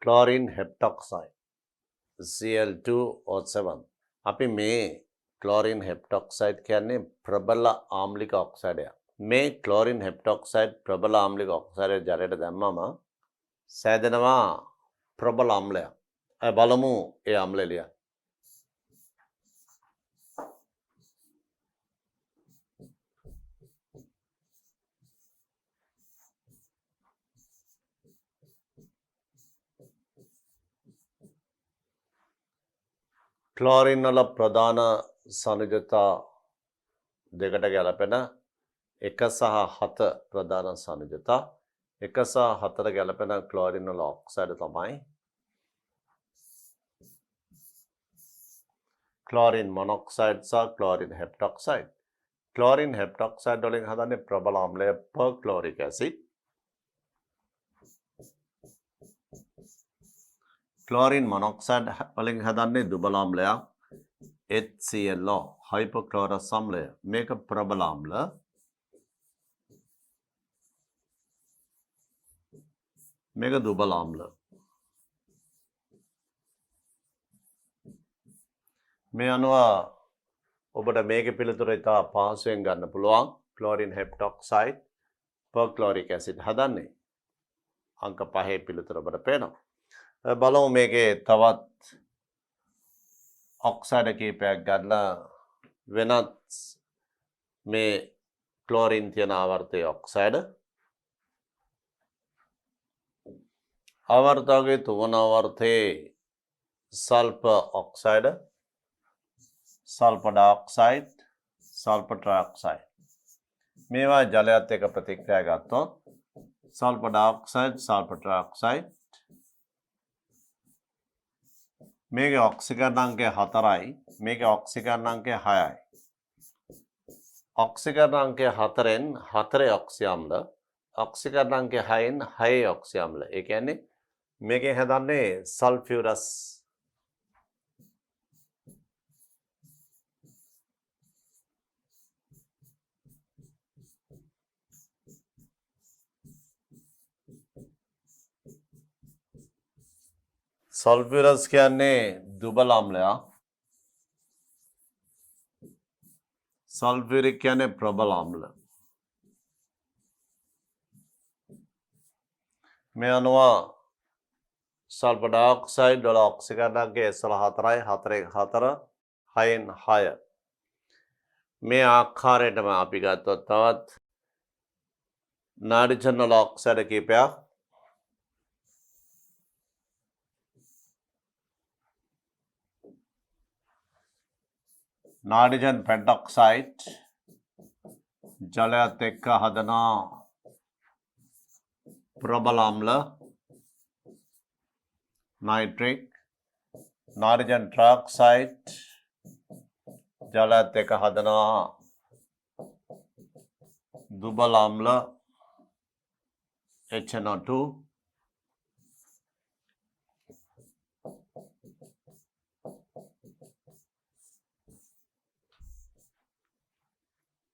chlorine heptoxide Cl2O7 අපි මේ chlorine heptoxide කියන්නේ ප්‍රබල ආම්ලික ඔක්සයිඩයක්. මේ chlorine heptoxide ප්‍රබල ආම්ලික ඔක්සයිඩය ජලයට දැම්මම සෑදෙනවා ප්‍රබල අම්ලයක්. අය බලමු ඒ අම්ලය ලියන්න. ක්ලෝරින් වල ප්‍රධාන සංයුජතා දෙකට ගැලපෙන 1 සහ 7 ප්‍රධාන සංයුජතා 1 සහ 4 ගැලපෙන ක්ලෝරින් වල ඔක්සයිඩ් තමයි ක්ලෝරින් මොනොක්සයිඩ් සහ ක්ලෝරින් හෙප්ටොක්සයිඩ්. ක්ලෝරින් හෙප්ටොක්සයිඩ් වලින් හදන්නේ ප්‍රබල අම්ලය පර්ක්ලෝරික් ඇසිඩ්. ක්ලෝරින් මොනොක්සයිඩ් වලින් හදන්නේ දුබල අම්ලයක් HClO හයිපොක්ලෝරස් අම්ලය. මේක ප්‍රබල අම්ල. මේක දුබල අම්ල. මේ අනුව ඔබට මේකේ පිළිතුර ඉතා පහසුවෙන් ගන්න පුළුවන්. ක්ලෝරින් හෙප්ටොක්සයිඩ් පර්ක්ලෝරික් ඇසිඩ් හදන්නේ අංක 5 පිළිතුර ඔබට පේනවා. බලමු මේකේ තවත් ඔක්සයිඩ් කීපයක් ගන්න වෙනත් මේ ක්ලෝරින් තියෙන ආවර්තයේ ඔක්සයිඩ් ආවර්තකයේ තුන ආවර්තයේ sulphur oxide sulphur dioxide sulphur trioxide මේවා ජලයත් එක්ක ප්‍රතික්‍රියා ගත්තොත් සල්ෆර් ඩයොක්සයිඩ් සල්ෆර් ට්‍රයිऑक्साइड මේකේ ඔක්සිජන් අංකය 4යි මේකේ ඔක්සිජන් අංකය 6යි. ඔක්සිජන් අංකය 4ෙන් 4 ඔක්සි අම්ල ඔක්සිජන් අංකය 6ෙන් 6 ඔක්සි අම්ල. ඒ කියන්නේ මේකේ හදන්නේ සල්ෆියුරස් සල්ෆියරස් කියන්නේ දුබල අම්ලයක්. සල්ෆියරික් කියන්නේ ප්‍රබල අම්ල. මේ අනුව සල්ෆර් ඩයොක්සයිඩ් වල ඔක්සිජන් අංකය SL4යි 4න් 4 6න් 6. මේ ආකාරයටම අපි ගත්තොත් තවත් නායිට්‍රජන් වල ඔක්සයිඩ් කීපයක් नाइट्रोजन पेंटॉक्साइड जलयत එක්ක හදන ප්‍රබල අම්ල नाइट्रिक नाइट्रोजन ट्राइऑक्साइड जलयत එක්ක හදන දුබල අම්ල HNO2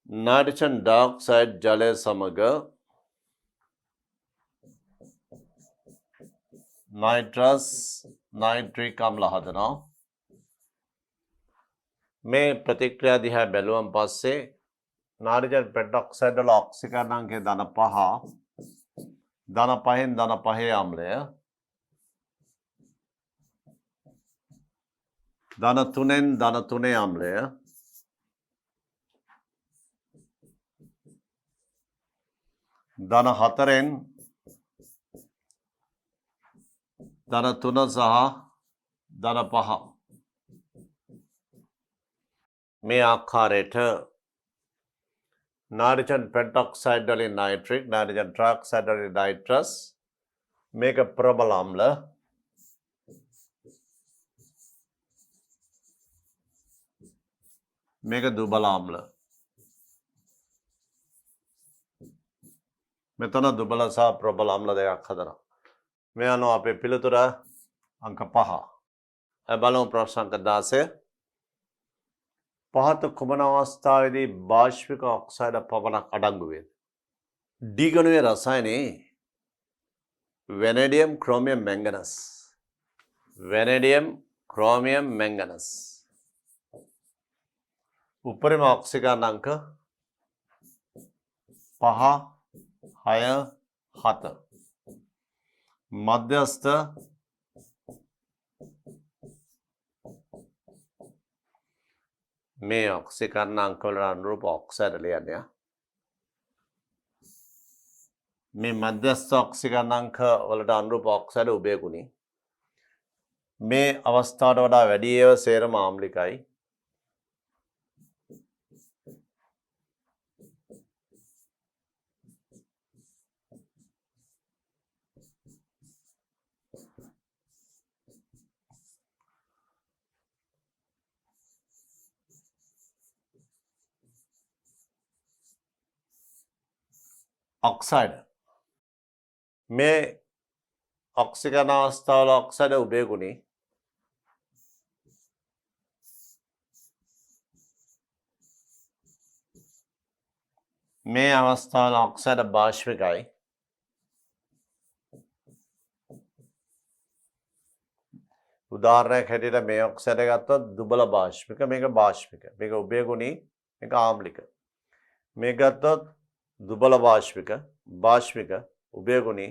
नाइट्रोजन डाइऑक्साइड जलය සමග नाइट्रस नाइट्रिक අම්ල හදනවා. මේ ප්‍රතික්‍රියා දිහා බැලුවම පස්සේ नाइट्रोजन पेंटॉक्साइड වල ඔක්සිජන් අංකය ධන 5 ධන 5න් ධන 5 අම්ලය ධන 3න් ධන 3 අම්ලය ධන 4න් ධන 3 සහ ධන 5 මේ ආකාරයට नाइट्रोजन पेंटॉक्साइड වලින් नाइट्रिक नाइट्रोजन ट्राइऑक्साइड වලින් नाइट्रस මේක ප්‍රබල අම්ල මේක දුබල අම්ල. මෙතන දුබල සහ ප්‍රබල අම්ල දෙකක් හදනවා. මේ අනුව අපේ පිළිතුර අංක 5. බලමු ප්‍රශ්න අංක 16. පහත කුමන අවස්ථාවේදී බාෂ්පික ඔක්සයිඩ පමණක් අඩංගු වේද? ඩී ගණුවේ රසායනයේ vanadium chromium manganese vanadium chromium manganese उपरिम ऑक्सीकरणांक 5 6 7 मध्यस्थ මේ ऑक्सीकरणांक වලට අනුරූප ऑक्साइड ලියන්නේ. මේ මධ්‍යස්ථ ऑक्सीकरणांक වලට අනුරූප ऑक्साइड උභය ගුණී. මේ අවස්ථාවට වඩා වැඩි ඒවා සේරම ආම්ලිකයි. ऑक्साइड में ऑक्सीकरण अवस्था ऑक्साइड उभय गुणी में अवस्था ऑक्साइड बाष्पिकाई उदाहरण හැටියට මේ ऑक्साइड ගත්තොත් දුබල बाष्पिक මේක बाष्पिक මේක උභය ගුණී මේක ආම්ලික මේක ගත්තොත් दुबल बाष्पिक बाष्पिक उभयगुणी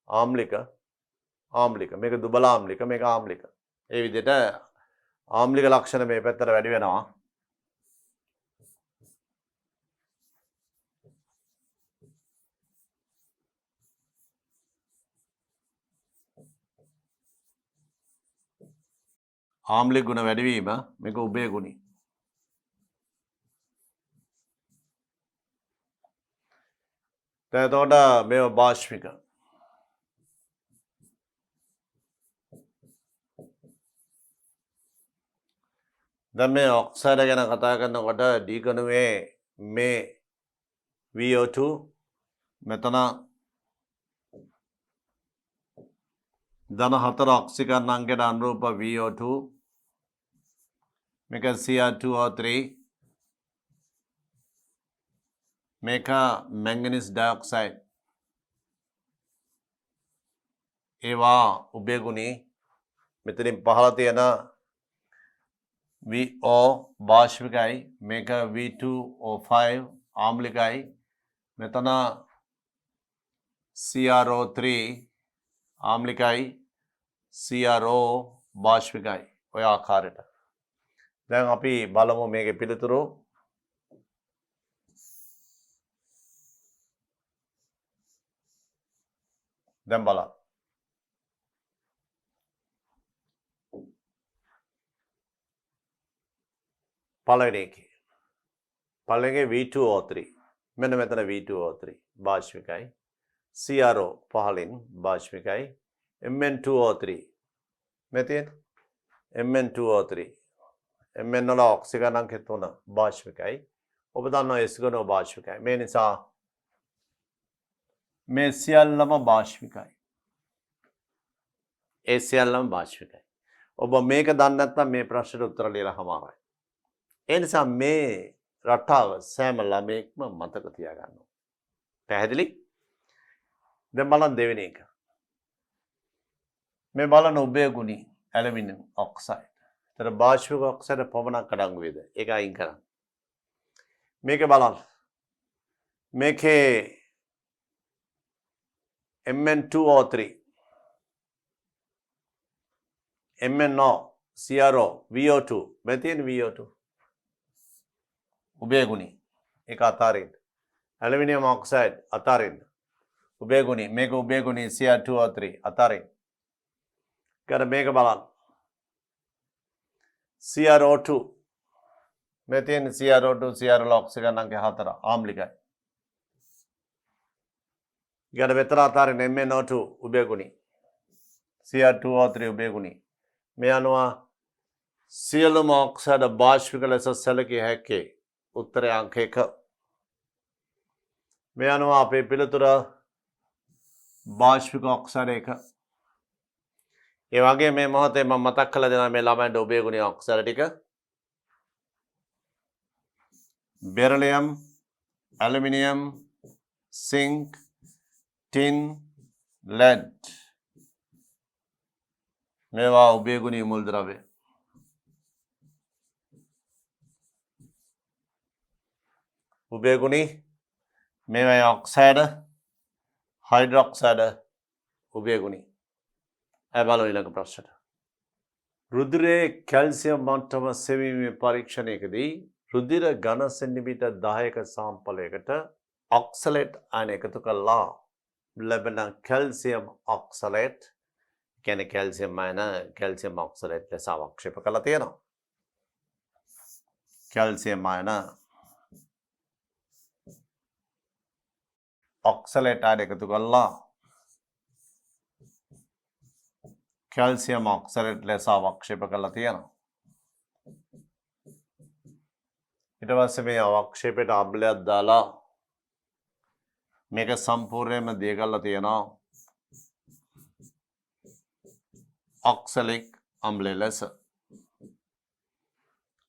आम्लिक आम्लिक මේක දුබල ආම්ලික මේක ආම්ලික ඒ විදිහට ආම්ලික ලක්ෂණ මේ පැත්තට වැඩි වෙනවා ආම්ලික ගුණ වැඩි වීම මේක උභයගුණී එතකොට මේව बाष्पिक දැන් මේ ඔක්සයිඩ් ගැන කතා කරනකොට D කණුවේ මේ VO2 මෙතන ධන 4 ඔක්සිකරණාංකයට අනුරූප VO2 මේක Cr2O3 මේක मैंगनीज डाइऑक्साइड ඒවා උභය ගුණී මෙතනින් පහළ තියෙන VO बाष्पिकයි මේක V2O5 ආම්ලිකයි මෙතන CrO3 ආම්ලිකයි CrO बाष्पिकයි ඔය ආකාරයට දැන් අපි බලමු මේකේ පිළිතුරු දැන් බලන්න පළවෙනි V2O3 මෙන්න මෙතන V2O3 बाष्पिकයි CrO පහලින් बाष्पिकයි Mn2O3 මෙතන Mn2O3 Mn වල ඔක්සිකරණාංක 3 बाष्पिकයි ඔබ දන්නවා S ගුණ बाष्पिकයි මේ නිසා මේ සියල්ලම बाष्पिकයි ඒ සියල්ලම बाष्पिकයි ඔබ මේක දන්නේ නැත්නම් මේ ප්‍රශ්නෙට උත්තර ලියලා හමාරයි ඒ නිසා මේ රටාව සෑම ළමයෙක්ම මතක තියාගන්න ඕනේ පැහැදිලි දැන් බලන්න දෙවෙනි එක මේ බලන උභය ගුණී ඇලුමිනියම් ඔක්සයිඩ් ඒතර बाष्पिक ඔක්සයිඩ් පමණක් අඩංගු වේද ඒක අයින් කරන්න මේක බලන්න මේකේ Mn2O3 MnO CrO VO2 මේ තියෙන VO2 උභය ගුණී ඒක අතාරින්න ඇලුමිනියම් ඔක්සයිඩ් අතාරින්න උභය ගුණී මේක උභය ගුණී Cr2O3 අතාරින්න කර මේක බලන්න CrO2 මේ තියෙන CrO2 CrO ඔක්සිකරණාංක 4 ආම්ලිකයි ඊට මෙතන අතාරින්න MnO2 උභය ගුණී Cr2O3 උභය ගුණී මේ අනුව සියලුම ඔක්සයිඩ් बाष्पिक ලෙස සැලකිය හැකි උත්තරය අංක 1 මේ අනුව අපේ පිළිතුර बाष्पिक ඔක්සයිඩ් 1 ඒ වගේ මේ මොහොතේ මම මතක් කරලා දෙනවා මේ ළමයින්ට උභය ගුණී ඔක්සයිඩ් ටික beryllium aluminium zinc tin lead මේවා උභයගුණී මුල් ද්‍රව්‍ය. උභයගුණී මේවා ඔක්සයිඩ් හයිඩ්‍රොක්සයිඩ් උභයගුණී. හැබැයි බලමු ඊළඟ ප්‍රශ්නට. රුධිරයේ කැල්සියම් මට්ටම සෙවීමේ පරීක්ෂණයකදී රුධිර ඝන සෙන්ටිමීටර් 10ක සාම්පලයකට ඔක්සලේට් අයන එකතු කළා ලැබෙන කැල්සියම් ඔක්සලේට් කියන්නේ කැල්සියම් අයන කැල්සියම් ඔක්සලේට් ලෙස අවක්ෂේප කරලා තියෙනවා. කැල්සියම් අයන ඔක්සලේට් අයන එකතු කළා කැල්සියම් ඔක්සලේට් ලෙස අවක්ෂේප කරලා තියෙනවා. ඊට පස්සේ මේ අවක්ෂේපයට අම්ලයක් දාලා මේක සම්පූර්ණයෙන්ම දිය කරලා තියෙනවා ඔක්සලික් අම්ලය ලෙස.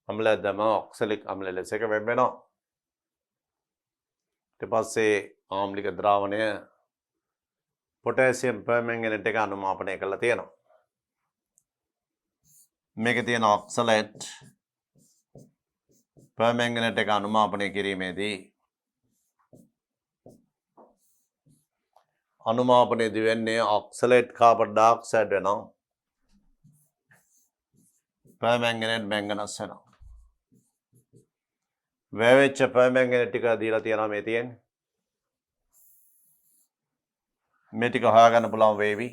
අම්ලයක් දැම්ම ඔක්සලික් අම්ලය ලෙස එක වෙන් වෙනවා. ඊට පස්සේ ආම්ලික ද්‍රාවණය පොටෑසියම් පර්මැංගනේට් එක අනුමාපනය කරලා තියෙනවා. මේකේ තියෙන ඔක්සලේට් පර්මැංගනේට් එක අනුමාපනය කිරීමේදී අනුමාපනයේදී වෙන්නේ ඔක්සලේට් කාබන් ඩයොක්සයිඩ් වෙනවා. පර්මැංගනේට් මැංගනස් වෙනවා. වැවෙච්ච පර්මැංගනේට් ටික දීලා තියෙනවා මේ තියෙන්නේ. මේ ටික හොයාගන්න පුළුවන් වේවි.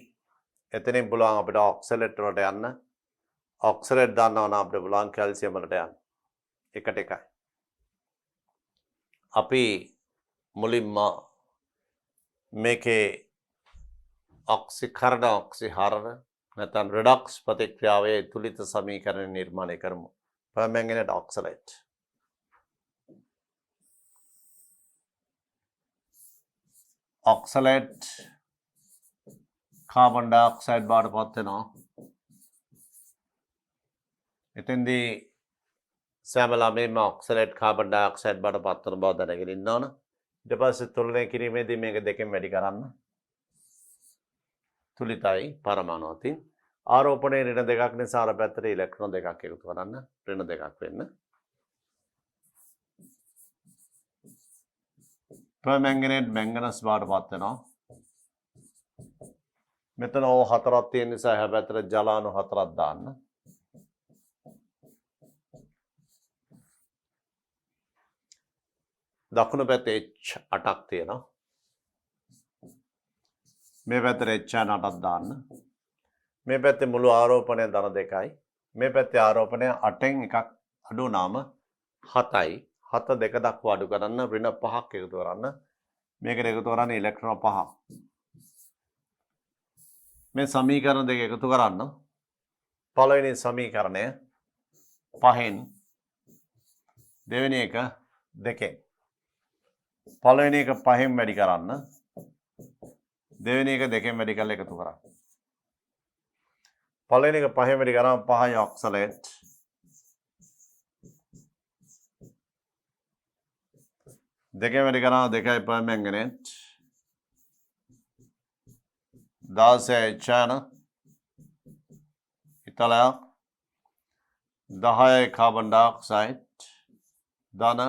එතනින් පුළුවන් අපිට ඔක්සලේට් වලට යන්න. ඔක්සලේට් දාන්නවා නම් අපිට පුළුවන් කැල්සියම් වලට යන්න. එකට එකයි. අපි මුලින්ම මේකේ ඔක්සිකරණ ඔක්සිහරණ නැත්නම් රෙඩොක්ස් ප්‍රතික්‍රියාවේ තුලිත සමීකරණ නිර්මාණය කරමු. පර්මැංගනේට් ඔක්සලේට් ඔක්සලේට් කාබන් ඩයොක්සයිඩ් බවට පත් වෙනවා. එතෙන්දී සෑම ළමයින්ම ඔක්සලේට් කාබන් ඩයොක්සයිඩ් බවට පත් වෙන බව දැනගෙන ඉන්න ඕන. ඊට පස්සේ තුලනය කිරීමේදී මේක දෙකෙන් වැඩි කරන්න. තුලිතයි පරමාණු අතින් ආරෝපණයේ ඍණ දෙකක් නිසා අර පැත්තට ඉලෙක්ට්‍රෝන දෙකක් එකතු කරන්න ඍණ දෙකක් වෙන්න. පර්මැංගනේට් මැංගනස් බවට පත් වෙනවා. මෙතන O හතරක් තියෙන නිසා එහා පැත්තට ජලාණු හතරක් දාන්න. දකුණු පැත්තේ H8ක් තියෙනවා. මේ පැත්තට H8ක් දාන්න. මේ පැත්තේ මුළු ආරෝපණය ධන 2යි. මේ පැත්තේ ආරෝපණය 8න් එකක් අඩු වුණාම 7යි. 7 2 දක්වා අඩු කරන්න ඍණ 5ක් එකතු කරන්න. මේකට එකතු කරන්න ඉලෙක්ට්‍රෝන 5ක්. මේ සමීකරණ දෙක එකතු කරන්න. පළවෙනි සමීකරණය 5න් දෙවෙනි එක 2න්. පළවෙනි එක 5න් වැඩි කරන්න. දෙවෙනි එක 2න් වැඩි කරලා එකතු කරන්න. පළවෙනි එක 5න් වැඩි කරාම 5යි ඔක්සලේට්. දෙකෙන් වැඩි කරාම 2යි පර්මැංගනේට්. 16යි H8 ඉතලයක් 10යි කාබන් ඩයොක්සයිඩ් ධන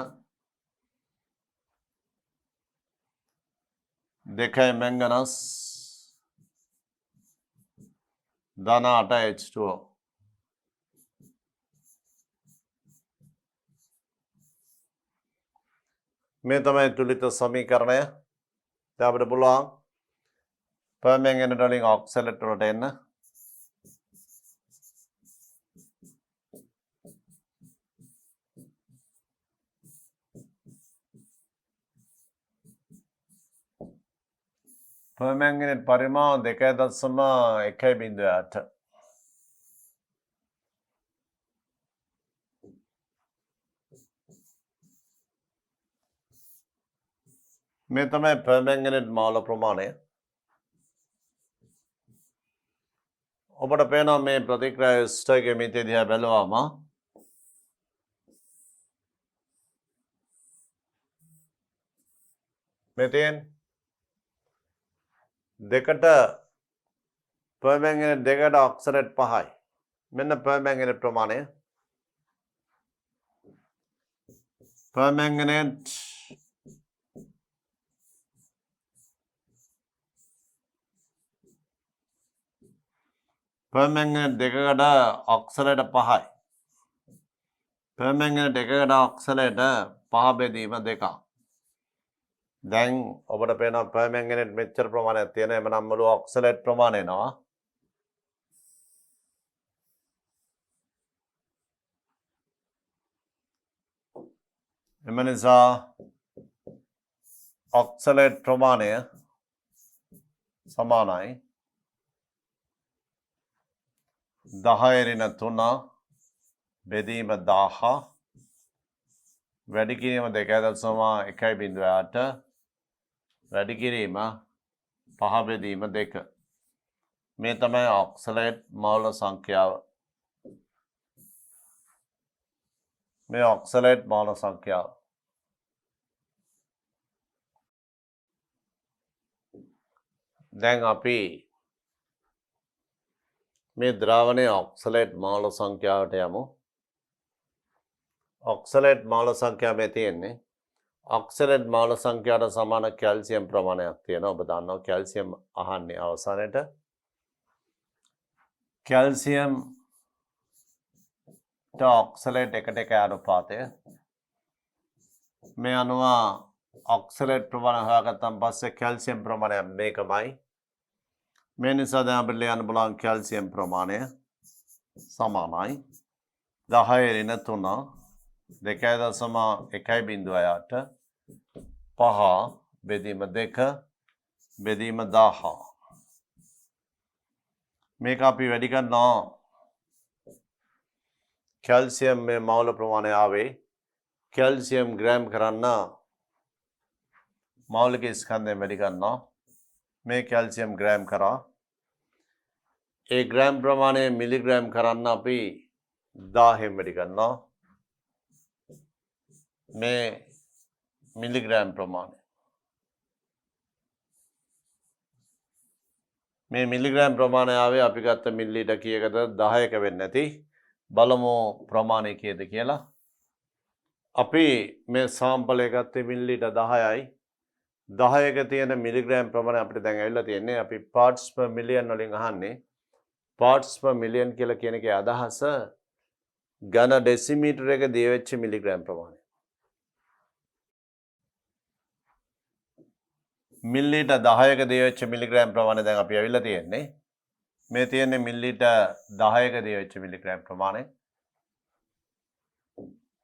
2යි මැංගනස් ධන 8යි H2O. මේ තමයි තුලිත සමීකරණය. දැන් අපිට පුළුවන් පර්මැංගනේට් වලින් ඔක්සලේට් වලට එන්න. පර්මැංගනේට් පරිමාණ 2.1.8. මේ තමයි පර්මැංගනේට් මෝල ප්‍රමාණය. ඔබට පේනවා මේ ප්‍රතික්‍රියාවේ ස්ටොයිකියෝමීටර් දිහා බැලුවාම මේ තියෙන දෙකට permanganate දෙකට oxalate 5යි. මෙන්න permanganate ප්‍රමාණය. permanganate දෙකකට oxalate 5යි. permanganate දෙකකට oxalate 5 බෙදීම 2ක්. දැන් ඔබට පේනවා permanganate මෙච්චර ප්‍රමාණයක් තියෙන එමනම් මුළු oxalate ප්‍රමාණය එනවා. එම නිසා oxalate ප්‍රමාණය සමානයි 10 බෙදීම 1000 වැඩි කිරීම 2.1.8 වැඩි කිරීම 5 බෙදීම 2 මේ තමයි oxalate මවුල සංඛ්‍යාව. මේ oxalate මවුල සංඛ්‍යාව. දැන් අපි මේ ද්‍රාවණයේ oxalate මවුල සංඛ්‍යාවට යමු. oxalate මවුල සංඛ්‍යාව මේ තියෙන්නේ oxalate මවුල සංඛ්‍යාවට සමාන කැල්සියම් ප්‍රමාණයක් තියෙනවා. ඔබ දන්නවා කැල්සියම් අහන්නේ අවසානයේට. කැල්සියම් ට oxalate එකට එක අනුපාතය. මේ අනුව oxalate ප්‍රමාණය හොයාගත්තන් පස්සේ කැල්සියම් ප්‍රමාණය මේකමයි. මේ නිසා දැන් අපිට ලියන්න පුළුවන් කැල්සියම් ප්‍රමාණය සමානයි 10 2.1.8 5 බෙදීම 2 බෙදීම 1000 මේක අපි වැඩි කරනවා කැල්සියම් මේ මවුල ප්‍රමාණය ආවේ කැල්සියම් ග්‍රෑම් කරන්න මෞලික ස්කන්ධයෙන් වැඩි කරනවා මේ කැල්සියම් ග්‍රෑම් කරා ඒ ග්‍රෑම් ප්‍රමාණය මිලිග්‍රෑම් කරන්න අපි 1000 වැඩි කරනවා මේ මිලිග්‍රෑම් ප්‍රමාණය මේ මිලිග්‍රෑම් ප්‍රමාණය ආවේ අපි ගත්ත මිලිලීටර් කීයකද 10ක වෙන්නේ නැති බලමු ප්‍රමාණය කීයද කියලා අපි මේ සාම්පලය ගත්තේ මිලිලීටර් 10යි 10ක තියෙන මිලිග්‍රෑම් ප්‍රමාණය අපිට දැන් ඇවිල්ලා තියෙන්නේ අපි parts per million වලින් අහන්නේ parts per million කියලා කියන එකේ අදහස ඝන ඩෙසිමීටර් එක දිය වෙච්ච මිලිග්‍රෑම් ප්‍රමාණය මිලිලීටර් 10ක දිය වෙච්ච මිලිග්‍රෑම් ප්‍රමාණය දැන් අපි ඇවිල්ලා තියෙන්නේ මේ තියෙන්නේ මිලිලීටර් 10ක දිය වෙච්ච මිලිග්‍රෑම් ප්‍රමාණය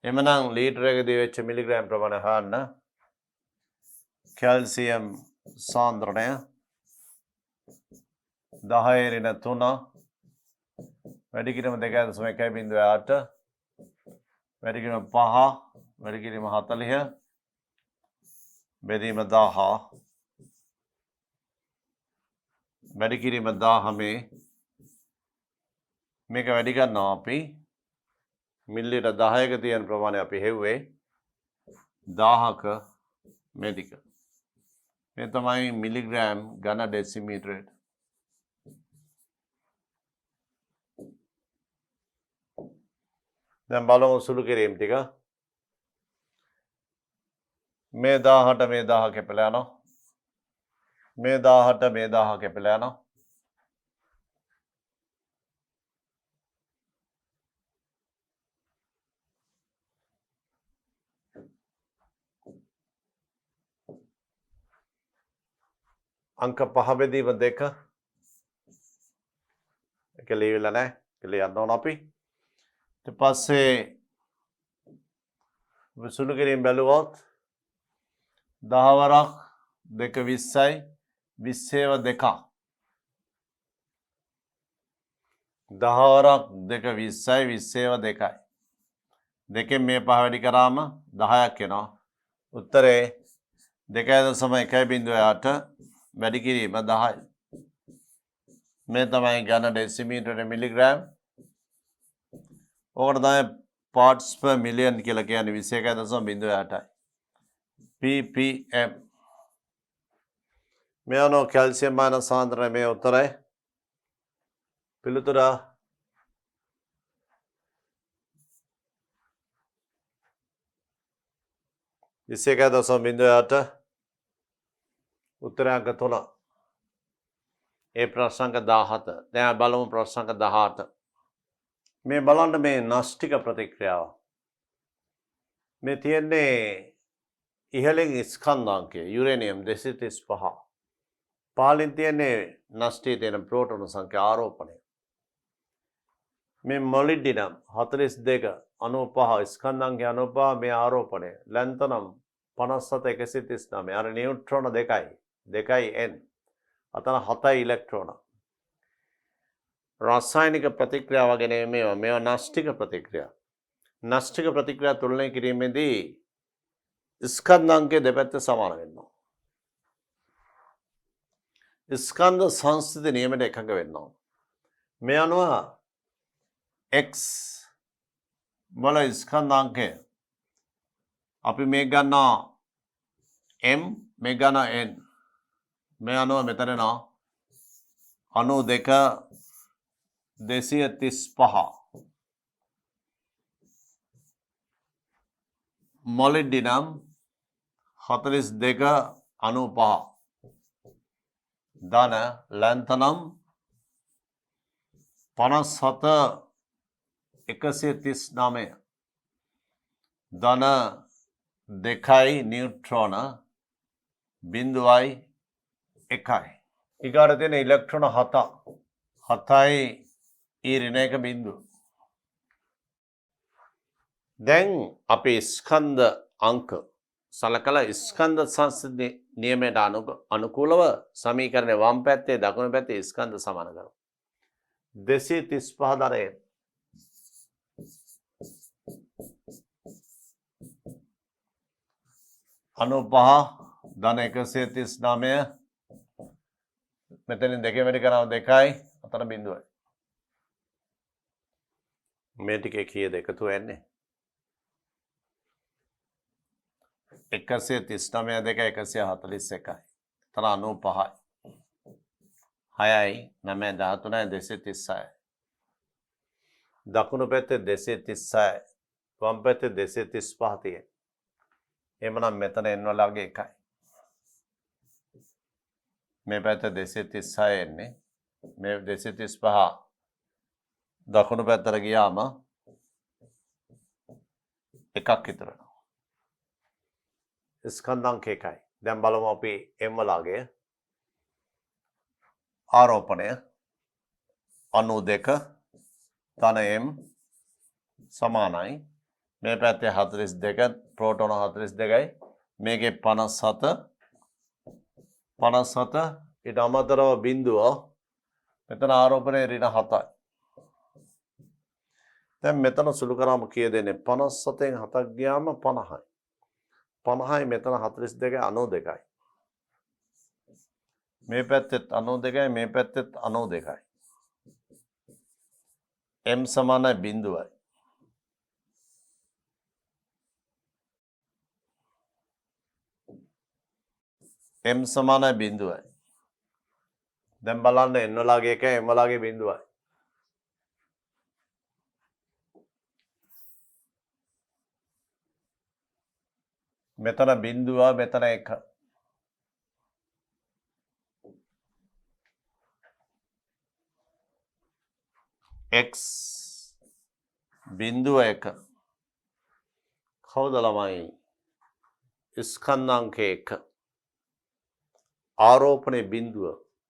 එමනම් ලීටරයක දිය වෙච්ච මිලිග්‍රෑම් ප්‍රමාණය හොයන්න කැල්සියම් සාන්ද්‍රණය 10 වැඩි කිරීම 2.1.8 වැඩි කිරීම 5 වැඩි කිරීම 40 බෙදීම 1000 වැඩි කිරීම 10 මේක වැඩි කරනවා අපි මිලිලීටර් 10ක තියෙන ප්‍රමාණය අපි හෙව්වේ 1000ක මෙදික මේ තමයි මිලිග්‍රෑම් ඝන ඩෙසිමීටරයට දැන් බලමු සුළු කිරීම ටික මේ 1000ට මේ 1000 කැපලා යනවා මේ 1000ට මේ 1000 කැපලා යනවා अंक 5 බෙදීම 2 එක ලියවිලා නැහැ ඒක ලියන්න ඕන අපි ඊට පස්සේ සුළු කිරීම බැලුවොත් 10 වරක් 2 20යි 20 2ක් 10 වරක් 2 20යි 20 2යි දෙකෙන් මේ පහ වැඩි කරාම 10ක් එනවා උත්තරේ 2.1.8 වැඩි කිරීම 10යි මේ තමයි ඝන ඩෙසිමීටර් මිලිග්‍රෑම් ඕකට තමයි parts per million කියලා කියන්නේ 21.08යි ppm මේ අනුව කැල්සියම් මාන සාන්ද්‍රණය මේ උත්තරයි පිළිතුර 21.08 උත්තරය අංක 3. ඒ ප්‍රශ්න අංක 17. දැන් බලමු ප්‍රශ්න අංක 18. මේ බලන්න මේ නාස්තික ප්‍රතික්‍රියාව. මේ තියෙන්නේ ඉහළින් ස්කන්ධාංකය යුරේනියම් 235. පහළින් තියෙන්නේ නාස්තියේ තියෙන ප්‍රෝටෝන සංඛ්‍යා ආරෝපණය. මේ මොලිබ්ඩිනම් 42 95 ස්කන්ධාංකය 95 මේ ආරෝපණය. ලැන්තනම් 57 139. අර නියුට්‍රෝන 2යි n. අතන 7යි ඉලෙක්ට්‍රෝන. රසායනික ප්‍රතික්‍රියා වගේ නෙමෙයි මේවා නාස්තික ප්‍රතික්‍රියා. නාස්තික ප්‍රතික්‍රියා තුලනය කිරීමේදී ස්කන්ධාංකයේ දෙපැත්ත සමාන වෙනවා. ස්කන්ධ සංස්ථිති නියමයට එකඟ වෙනවා. මේ අනුව x වල ස්කන්ධාංකය අපි මේ ගන්නවා m මේ ගන්නවා n. මේ අනුව මෙතන නා 92 235 මොලිබ්ඩිනම් 42 95 ධන ලැන්තනම් 57 139 ධන 2යි නියුට්‍රෝන 0යි 1යි ඊගාට තියෙන ඉලෙක්ට්‍රෝන 7යි ඊ ඍණ 1 බිඳුව. දැන් අපි ස්කන්ධ අංක සලකලා ස්කන්ධ සංස්ථිති නියමයට අනුකූලව සමීකරණයේ වම් පැත්තේ දකුණු පැත්තේ ස්කන්ධ සමාන කරමු. 235 දරේ 95 ධන 139 මෙතනින් දෙකෙන් වැඩි කරනවා 2යි අතන බිඳුවයි. මේ ටිකේ කීයද එකතු වෙන්නේ? 139 2 141යි. එතන 95යි. 6යි 9 13යි 236යි. දකුණු පැත්තේ 236යි. වම් පැත්තේ 235 තියෙනවා. එහෙමනම් මෙතන n වලගේ එකයි. මේ පැත්තේ 236 එන්නේ. මේ 235 දකුණු පැත්තට ගියාම එකක් විතර. ස්කන්ධාංක එකයි. දැන් බලමු අපි m වලගේ ආරෝපණය 92 ධන m සමානයි. මේ පැත්තේ 42 ප්‍රෝටෝන 42යි. මේකේ 57 ඊට අමතරව බිඳුව මෙතන ආරෝපණය ඍණ 7යි. දැන් මෙතන සුළු කරාම කීයද එන්නේ? 57න් 7ක් ගියාම 50යි. 50යි මෙතන 42යි 92යි. මේ පැත්තෙත් 92යි මේ පැත්තෙත් 92යි. m සමානයි බිඳුවයි. m සමානයි බිඳුවයි. දැන් බලන්න n වලගේ එකයි m වලගේ බිඳුවයි. මෙතන බිඳුව මෙතන 1. x බිඳුව 1. කවුද ළමයි? ස්කන්ධාංක 1. ආරෝපණයේ බිඳුව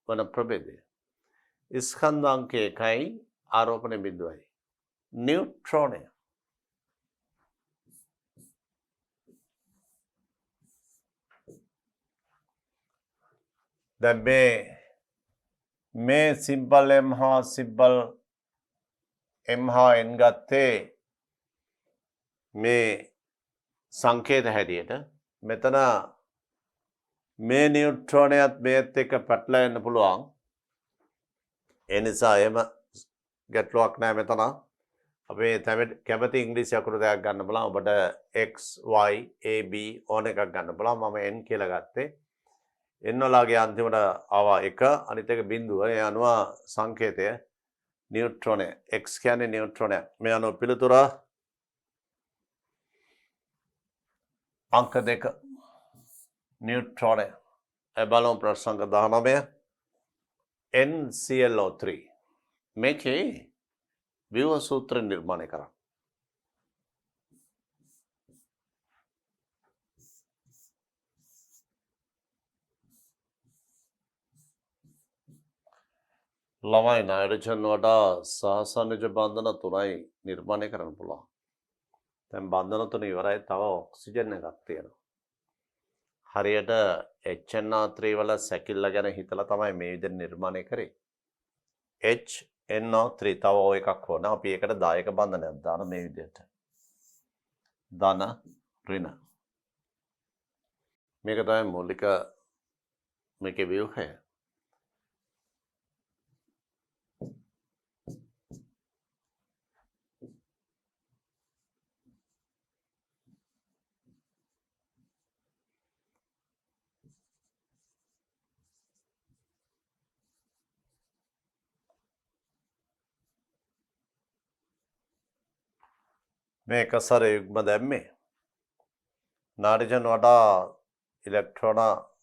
වන ප්‍රභේදය. ස්කන්ධාංක 1යි ආරෝපණයේ බිඳුවයි. නියුට්‍රෝනය. දැන් මේ සිම්පල් m හා සිම්පල් m හා n ගත්තේ මේ සංකේත හැටියට. මෙතන මේ නියුට්‍රෝනයත් මේත් එක්ක පැටලලා යන්න පුළුවන්. ඒ නිසා එහෙම ගැටලුවක් නැහැ මෙතන. අපි කැමති ඉංග්‍රීසි අකුරු දෙකක් ගන්න බලන්න. ඔබට x y a b ඕන එකක් ගන්න බලන්න. මම n කියලා ගත්තේ. n වලගේ අන්තිමට ආවා 1 අනිත් එක බිඳුව. ඒ අනුව සංකේතය නියුට්‍රෝනය x කියන්නේ නියුට්‍රෝනයක්. මේ අනුව පිළිතුර අංක 2 නියුට්‍රෝනය. බලමු ප්‍රශ්න අංක 19 NClO3 මේකේ ව්‍යුහ සූත්‍රය නිර්මාණය කරන්න. ළමයි නයිට්‍රජන් වඩා සහසනිජ බන්ධන 3යි නිර්මාණය කරන්න පුළුවන්. දැන් බන්ධන 3 ඉවරයි, තව ඔක්සිජන් එකක් තියෙනවා. හරියට HNO3 වල සැකිල්ල ගැන හිතලා තමයි මේ විදිහට නිර්මාණය කරේ. HNO3 තව ඔය එකක් ඕන. අපි ඒකට දායක බන්ධනයක් දාන මේ විදිහට. ධන ඍණ. මේක තමයි මූලික මේකේ ව්‍යුහය. මේ එකසර යුග්ම දැම්මේ නාඩිජන් වඩා ඉලෙක්ට්‍රෝන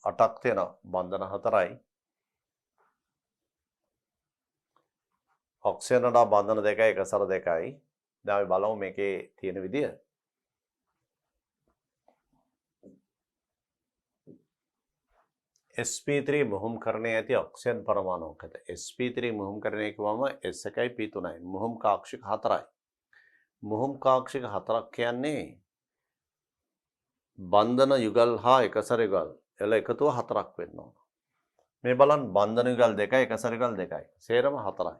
8ක් තියෙනවා, බන්ධන 4යි. ඔක්සිජන් වඩා බන්ධන 2යි, එකසර 2යි. දැන් අපි බලමු මේකේ තියෙන විදිය. sp3 මුහුම්කරණයේ ඇති ඔක්සිජන් පරමාණුකද sp3 මුහුම්කරණය කිව්වම s1යි p3යි මුහුම් කාක්ෂික 4යි. මුහුම් කාක්ෂික 4ක් කියන්නේ බන්ධන යුගල් හා එකසර යුගල් එල එකතුව 4ක් වෙන්න ඕන. මේ බලන්න බන්ධන යුගල් 2යි එකසර යුගල් 2යි සේරම 4යි.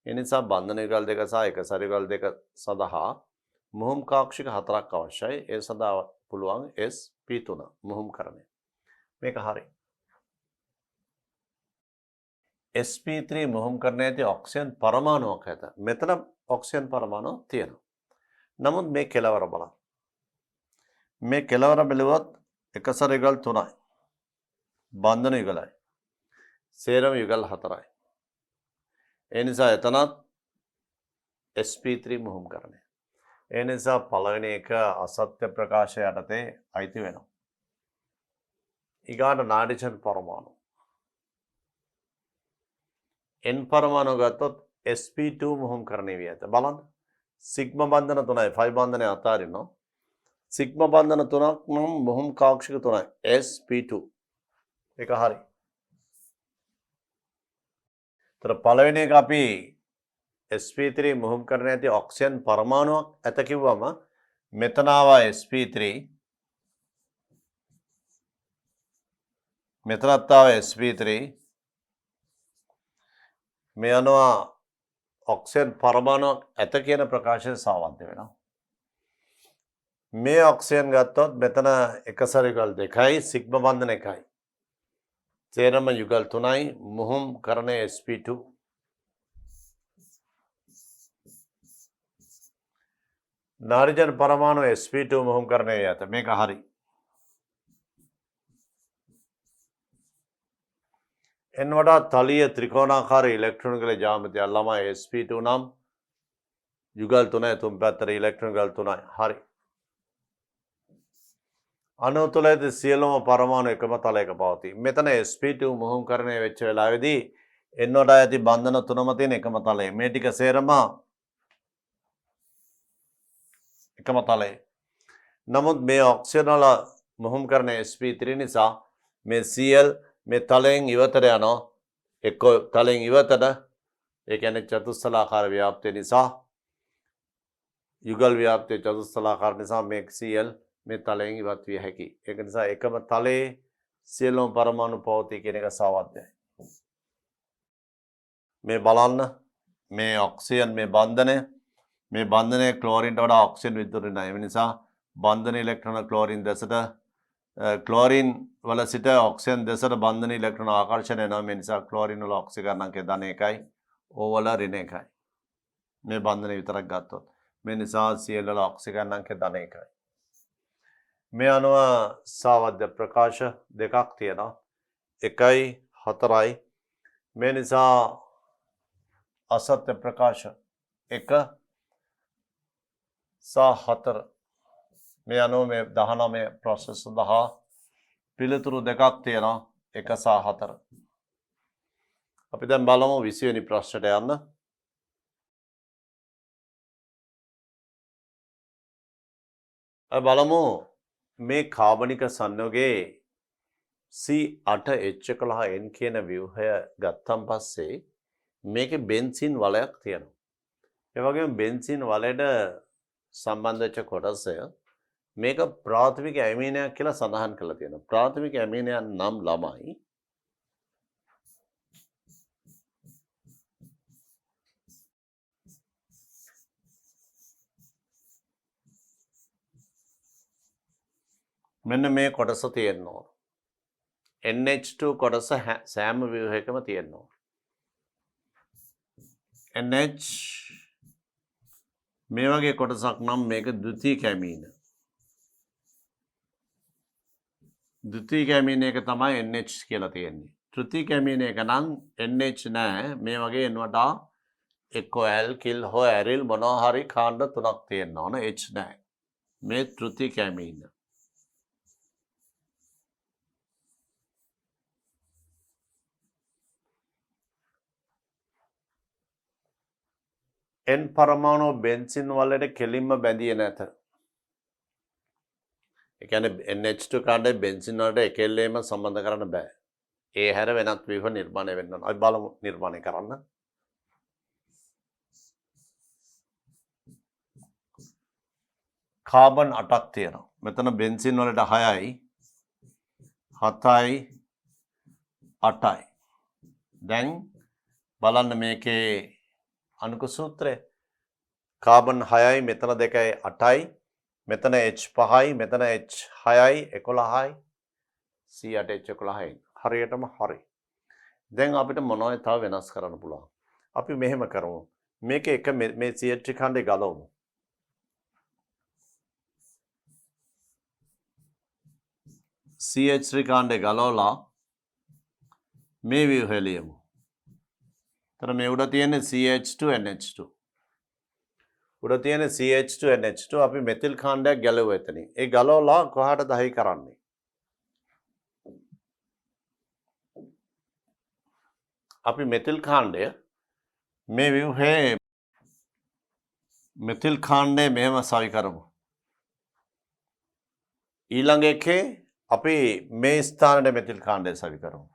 ඒ නිසා බන්ධන යුගල් 2 සහ එකසර යුගල් 2 සඳහා මුහුම් කාක්ෂික 4ක් අවශ්‍යයි. ඒ සඳහා පුළුවන් sp3 මුහුම්කරණය. මේක හරි. sp3 මුහුම්කරණයේ ඇති ඔක්සිජන් පරමාණුවක් ඇත. මෙතන ඔක්සිජන් පරමාණුවක් තියෙනවා. නමුත් මේ කෙලවර බලන්න. මේ කෙලවර බැලුවොත් එකසර යුගල් 3යි. බන්ධන යුගලයි. සේරම යුගල් 4යි. ඒ නිසා එතනත් sp3 මුහුම්කරණය. ඒ නිසා පළවෙනි එක අසත්‍ය ප්‍රකාශය යටතේ අයිති වෙනවා. ඊගාට නාඩිජන් පරමාණු. N පරමාණු ගත්තොත් sp2 මුහුම්කරණය වී ඇත. බලන්න. සිග්මා බන්ධන 3යි 5 බන්ධනය අතාරිනවා. සිග්මා බන්ධන 3ක් නම් මුහුම් කාක්ෂික 3යි sp2. ඒක හරි. තර පළවෙනි එක අපි sp3 මුහුම්කරණයේ ඇති ඔක්සිජන් පරමාණුවක් ඇත කිව්වම මෙතන ආවා sp3 මෙතනත් ආවා sp3 මේ අනුව ඔක්සිජන් පරමාණුවක් ඇත කියන ප්‍රකාශය සාවද්‍ය වෙනවා. මේ ඔක්සිජන් ගත්තොත් මෙතන එකසර යුගල් 2යි සිග්මා බන්ධන 1යි. සේරම යුගල් 3යි මුහුම් කරණය sp2. නාඩිජන් පරමාණු sp2 මුහුම් කරණය ඇත. මේක හරි. n වඩා තලීය ත්‍රිකෝණාකාර ඉලෙක්ට්‍රෝන ජ්‍යාමිතිය ළමයි sp2 නම් යුගල් 3යි තුන් පැත්තට ඉලෙක්ට්‍රෝන යුගල් 3යි. හරි. අණු තුළ ඇති සියලුම පරමාණු එකම තලයක පවතී. මෙතන sp2 මුහුම්කරණය වෙච්ච වෙලාවේදී n වඩා ඇති බන්ධන 3ම තියෙන එකම තලය. මේ ටික සේරම එකම තලය. නමුත් මේ ඔක්සිජන් වල මුහුම්කරණය sp3 නිසා මේ Cl මේ තලයෙන් ඉවතට යනවා. එක්ක තලයෙන් ඉවතට ඒ කියන්නේ චතුස්ථලාකාර ව්‍යාප්තිය නිසා යුගල් ව්‍යාප්තිය චතුස්ථලාකාර නිසා මේ Cl මේ තලයෙන් ඉවත් විය හැකි. ඒක නිසා එකම තලයේ සියලුම පරමාණු පවතී කියන එක සාවද්‍යයි. මේ බලන්න මේ ඔක්සිජන් මේ බන්ධනය ක්ලෝරින්ට වඩා ඔක්සිජන් විදුලිතයි. ඒ නිසා බන්ධන ඉලෙක්ට්‍රෝන ක්ලෝරින් දැසට ක්ලෝරින් වල සිට ඔක්සිජන් දෙසට බන්ධන ඉලෙක්ට්‍රෝන ආකර්ෂණය වෙනවා. මේ නිසා ක්ලෝරින් වල ඔක්සිකරණාංකය ධන 1යි, O වල ඍණ 1යි. මේ බන්ධනය විතරක් ගත්තොත්. මේ නිසා Cl වල ඔක්සිකරණාංකය ධන 1යි. මේ අනුව සාවද්‍ය ප්‍රකාශ දෙකක් තියෙනවා. 1යි 4යි. මේ නිසා असत्य प्रकाश 1 සහ 4 මේ අනුව මේ 19 ප්‍රොසෙස් 10 පිළිතුරු දෙකක් තියෙනවා 1 සහ 4 අපි දැන් බලමු 20 වෙනි ප්‍රශ්නයට යන්න අපි බලමු මේ කාබනික සංයෝගයේ C8H11N කියන ව්‍යුහය ගත්තන් පස්සේ මේකේ බෙන්සින් වලයක් තියෙනවා. ඒ වගේම බෙන්සින් වලයට සම්බන්ධ වෙච්ච කොටස මේක ප්‍රාථමික ඇමීනයක් කියලා සඳහන් කරලා තියෙනවා. ප්‍රාථමික ඇමීනයන් නම් ළමයි මෙන්න මේ කොටස තියෙනවා. NH2 කොටස සෑම ව්‍යුහයකම තියෙනවා. NH මේ වගේ කොටසක් නම් මේක ද්විතීයික ඇමීන. ද්විතීයික ඇමීන එක තමයි NH කියලා තියෙන්නේ. තෘතීයික ඇමීන එක නම් NH නෑ. මේ වගේ එනවට එක්ක ඇල්කිල් හෝ ඇරිල් මොනවා හරි කාණ්ඩ තුනක් තියෙනවා නේ H නෑ. මේ තෘතීයික ඇමීන. N පරමාණු බෙන්සින් වලට කෙලින්ම බැඳියේ නැත. ඒ කියන්නේ NH2 කාණ්ඩේ බෙන්සින් වලට එකෙල්ලේම සම්බන්ධ කරන්න බෑ. ඒ හැර වෙනත් ව්‍යුහ නිර්මාණය වෙන්න ඕන. අපි බලමු නිර්මාණය කරන්න. කාබන් 8ක් තියෙනවා. මෙතන බෙන්සින් වලට 6යි 7යි 8යි. දැන් බලන්න මේකේ අණුක සූත්‍රය කාබන් 6යි මෙතන 2යි 8යි මෙතන H5යි මෙතන H6යි 11යි C8H11යි හරියටම හරි. දැන් අපිට මොනවද තව වෙනස් කරන්න පුළුවන්? අපි මෙහෙම කරමු. මේක එක මේ CH ඛණ්ඩේ ගලවමු. CH ඛණ්ඩේ ගලවලා මේ ව්‍යුහය ලියමු. तर මේ උඩ තියෙන CH2NH2 උඩ තියෙන CH2NH2 අපි මෙතිල් කාණ්ඩයක් ගැලවුවා එතනින්. ඒ ගලවලා කොහාටද හයි කරන්නේ? අපි මෙතිල් කාණ්ඩය මේ ව්‍යුහයේ මෙතිල් කාණ්ඩය මෙහෙම සවි කරමු. ඊළඟ එකේ අපි මේ ස්ථානයේ මෙතිල් කාණ්ඩය සවි කරමු.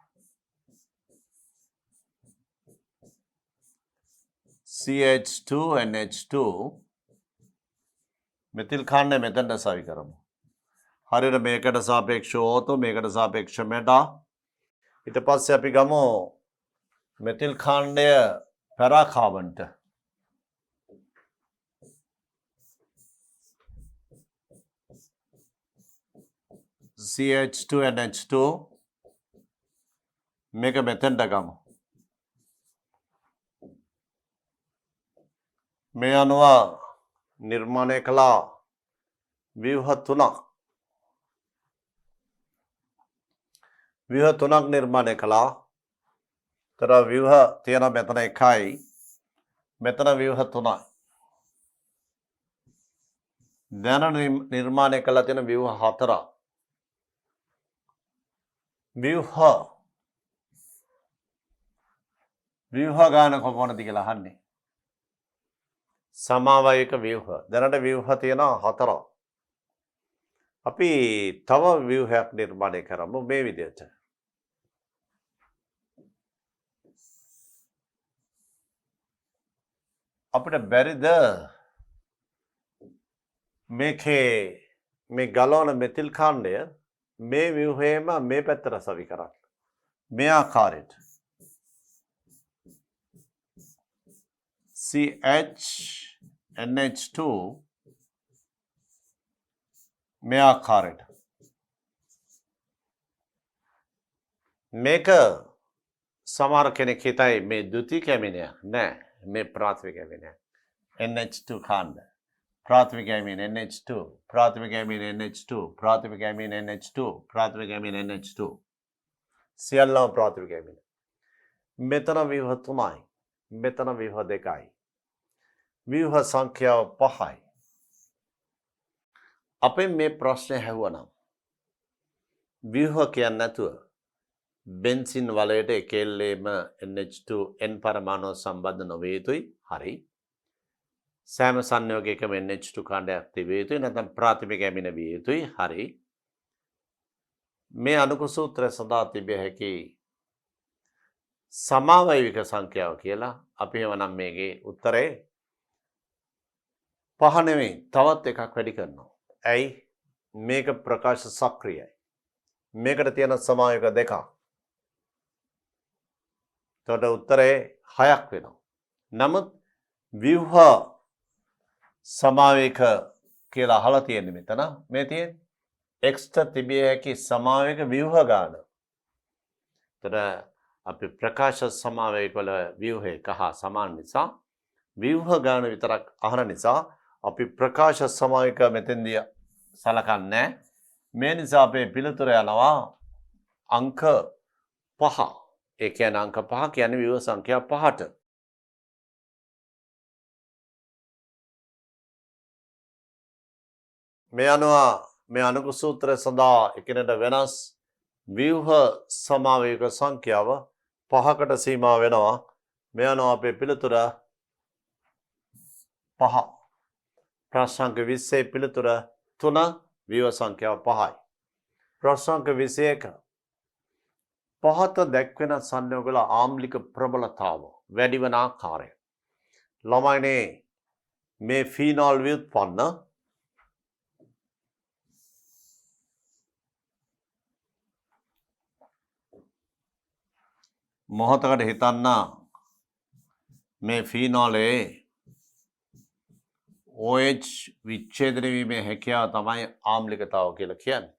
CH2NH2 මෙතිල් කාණ්ඩය මෙතනට සවි කරමු. හරියට මේකට සාපේක්ෂව ඕතෝ මේකට සාපේක්ෂව මෙටා. ඊට පස්සේ අපි ගමු මෙතිල් කාණ්ඩය පැරා කාබන්ට. CH2NH2 මේක මෙතනට ගමු. මේ අනුව නිර්මාණය කළා ව්‍යුහ තුනක්. ව්‍යුහ තුනක් නිර්මාණය කළා. තර ව්‍යුහ තියෙන මෙතන 1යි මෙතන ව්‍යුහ 3යි. දැන් නිර්මාණය කළා තියෙන ව්‍යුහ 4ක්. ව්‍යුහ ගාන කොහොමද කියලා අහන්නේ? සමාවයක ව්‍යුහ. දැනට ව්‍යුහ තියෙනවා 4ක්. අපි තව ව්‍යුහයක් නිර්මාණය කරමු මේ විදිහට. අපිට බැරිද මේකේ මේ ගලවන මෙතිල් කාණ්ඩය මේ ව්‍යුහයේම මේ පැත්තට සවි කරන්න. මේ ආකාරයට. CH NH2 මේ ආකාරයට. මේක සමහර කෙනෙක් හිතයි මේ ද්විතීයික ඇමීනයක් නෑ මේ ප්‍රාථමික ඇමීනයක්. NH2 කාණ්ඩ. प्राथमिक amine NH2, प्राथमिक amine NH2, प्राथमिक amine NH2, प्राथमिक amine NH2. සියල්ලම ප්‍රාථමික amine. මෙතන ව්‍යුහ තුනයි. මෙතන ව්‍යුහ දෙකයි. ව්‍යුහ සංඛ්‍යාව 5යි. අපේ මේ ප්‍රශ්නේ හැවුවනම් ව්‍යුහ කියන්නේ නැතුව බෙන්සින් වලයට එකෙල්ලේම NH2N පරමාණු සම්බන්ධ නොවිය යුතුයි. හරි. සෑම සංයෝගයකම NH2 කාණ්ඩයක් තිබිය යුතුයි. නැත්නම් ප්‍රාථමික ඇමින විය යුතුයි. හරි. මේ අනුක සූත්‍රය සඳහා තිබිය හැකි සමාවයවික සංඛ්‍යාව කියලා. අපි එවනම් මේකේ උත්තරේ 5 නෙවෙයි තවත් එකක් වැඩි කරනවා. ඇයි? මේක ප්‍රකාශ සක්‍රියයි. මේකට තියෙන සමාවයක දෙකක්. එතකොට උත්තරේ 6ක් වෙනවා. නමුත් ව්‍යුහ සමාවයක කියලා අහලා තියෙන්නේ මෙතන. මේ තියෙන්නේ x තිබිය හැකි සමාවයක ව්‍යුහ ගාන. එතකොට අපි ප්‍රකාශ සමාවයක වල ව්‍යුහය කහ සමාන නිසා ව්‍යුහ ගාන විතරක් අහන නිසා අපි ප්‍රකාශ සමාවයක මෙතෙන්දී සලකන්නේ. මේ නිසා අපේ පිළිතුර යනවා අංක 5. ඒ කියන්නේ අංක 5 කියන්නේ ව්‍යුහ සංඛ්‍යා 5ට. මේ අනුව මේ අනුක සූත්‍රය සඳහා එකිනෙට වෙනස් ව්‍යුහ සමාවයක සංඛ්‍යාව 5කට සීමා වෙනවා. මේ අනුව අපේ පිළිතුර 5. ප්‍රශ්න අංක 20 පිළිතුර 3 ව්‍යුහ සංඛ්‍යාව 5යි. ප්‍රශ්න අංක 21 පහත දැක්වෙන සංයෝගවල ආම්ලික ප්‍රබලතාව වැඩි වන ආකාරය. ළමයිනේ මේ ෆීනෝල් ව්‍යුත්පන්න මොහොතකට හිතන්න මේ ෆීනෝලේ OH විච්ඡේදනය වීමේ හැකියාව තමයි ආම්ලිකතාව කියලා කියන්නේ.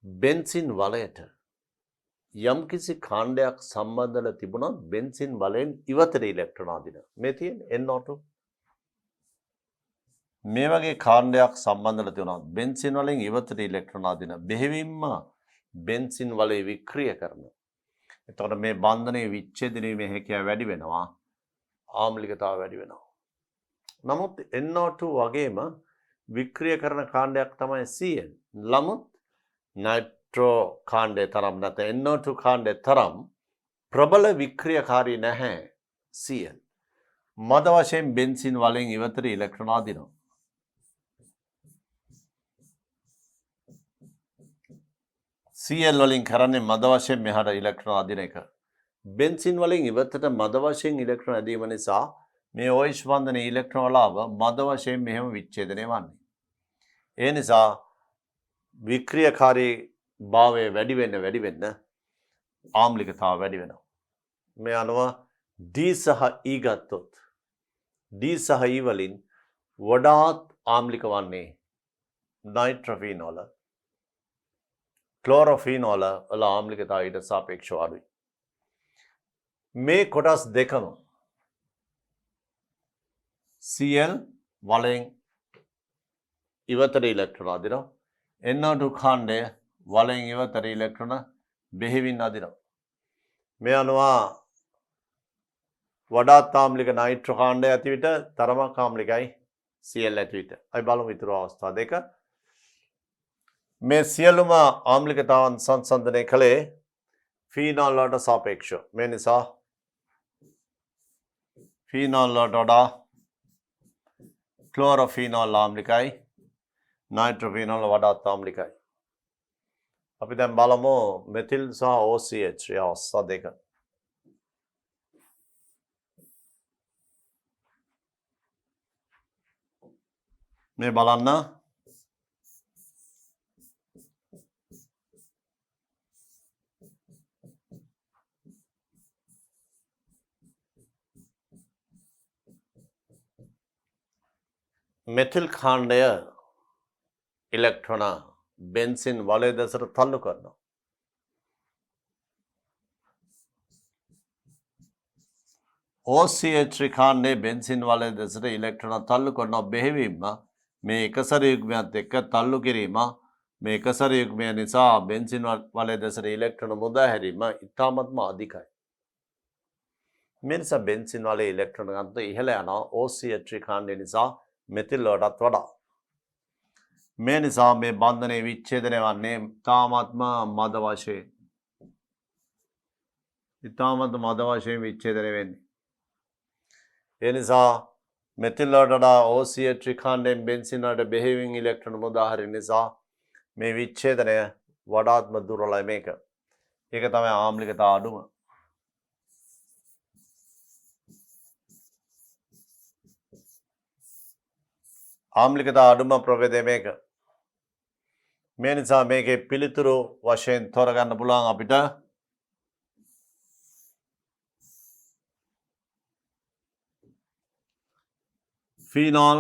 බෙන්සින් වලයට යම්කිසි කාණ්ඩයක් සම්බන්ධලා තිබුණොත් බෙන්සින් වලෙන් ඉවතට ඉලෙක්ට්‍රෝන අදින. මේ තියෙන්නේ NO2. මේ වගේ කාණ්ඩයක් සම්බන්ධලා තිබුණොත් බෙන්සින් වලින් ඉවතට ඉලෙක්ට්‍රෝන අදින. බෙහෙවින්ම බෙන්සින් වලේ වික්‍රිය කරනවා. එතකොට මේ බන්ධනයේ විච්ඡේදනය වීමේ හැකියාව වැඩි වෙනවා. ආම්ලිකතාව වැඩි වෙනවා. නමුත් NO2 වගේම වික්‍රිය කරන කාණ්ඩයක් තමයි Cl. නමුත් නයිට්‍රෝ කාණ්ඩය තරම් නැත්නම් NO2 කාණ්ඩය තරම් ප්‍රබල වික්‍රියකාරී නැහැ Cl. මද වශයෙන් බෙන්සින් වලින් ඉවතට ඉලෙක්ට්‍රෝන අදිනවා. Cl වලින් කරන්නේ මද වශයෙන් මෙහාට ඉලෙක්ට්‍රෝන අදින එක. බෙන්සින් වලින් ඉවතට මද වශයෙන් ඉලෙක්ට්‍රෝන ඇදීම නිසා මේ OH බන්ධනයේ ඉලෙක්ට්‍රෝන වලාව මද වශයෙන් මෙහෙම විච්ඡේදනය වන්නේ. ඒ නිසා වික්‍රියකාරී භාවය වැඩි වෙන්න ආම්ලිකතාව වැඩි වෙනවා. මේ අනුව D සහ E ගත්තොත් D සහ E වලින් වඩාත් ආම්ලික වන්නේ නයිට්‍රොෆීනෝල. ක්ලෝරොෆීනෝල වල ආම්ලිකතාවය ඊට සාපේක්ෂව අඩුයි. මේ කොටස් දෙකම Cl වලෙන් ඉවතට ඉලෙක්ට්‍රෝන අදිනවා. NO2 කාණ්ඩය වලෙන් ඉවතට ඉලෙක්ට්‍රෝන බෙහෙවින් අදිනවා. මේ අනුව වඩාත් ආම්ලික නයිට්‍රෝ කාණ්ඩය ඇති විට තරමක් ආම්ලිකයි Cl ඇති විට. අපි බලමු ඊතර අවස්ථා දෙක. මේ සියලුම ආම්ලිකතාවන් සංසන්දනය කළේ ෆීනෝල් වලට සාපේක්ෂව. මේ නිසා ෆීනෝල් වලට වඩා ක්ලෝරොෆීනෝල් ආම්ලිකයි, නයිට්‍රොෆීනෝල් වඩාත් ආම්ලිකයි. අපි දැන් බලමු මෙතිල් සහ OCH අවස්ථා දෙක. මේ බලන්න මෙතිල් කාණ්ඩය ඉලෙක්ට්‍රෝන බෙන්සින් වලය දෙසට තල්ලු කරනවා. OCH කාණ්ඩයේ බෙන්සින් වලය දෙසට ඉලෙක්ට්‍රෝන තල්ලු කරනවා. බෙහෙවින්ම මේ එකසර යුග්මයත් එක්ක තල්ලු කිරීම මේ එකසර යුග්මය නිසා බෙන්සින් වලය දෙසට ඉලෙක්ට්‍රෝන මුදා හැරීම ඉතාමත්ම අධිකයි. මේ නිසා බෙන්සින් වලේ ඉලෙක්ට්‍රෝන ගන්න ඉහළ යනවා OCH ත්‍රිකාණ්ඩය නිසා මෙතිල් වලටත් වඩා. මේ නිසා මේ බන්ධනයේ විච්ඡේදනය වන්නේ තාමත්ම මද වශයෙන්. ඉතාමත් මද වශයෙන් විච්ඡේදනය වෙන්නේ. ඒ නිසා මෙතිල් වලට වඩා OCH ත්‍රිකාණ්ඩයෙන් බෙන්සින් වලට බෙහෙවින් ඉලෙක්ට්‍රෝන මුදාහරින නිසා මේ විච්ඡේදනය වඩාත්ම දුර්වලයි මේක. ඒක තමයි ආම්ලිකතා අඩුම. ආම්ලිකතා අඩුම ප්‍රභේදය මේක. මේ නිසා මේකේ පිළිතුරු වශයෙන් තෝරගන්න පුළුවන් අපිට ෆීනෝල්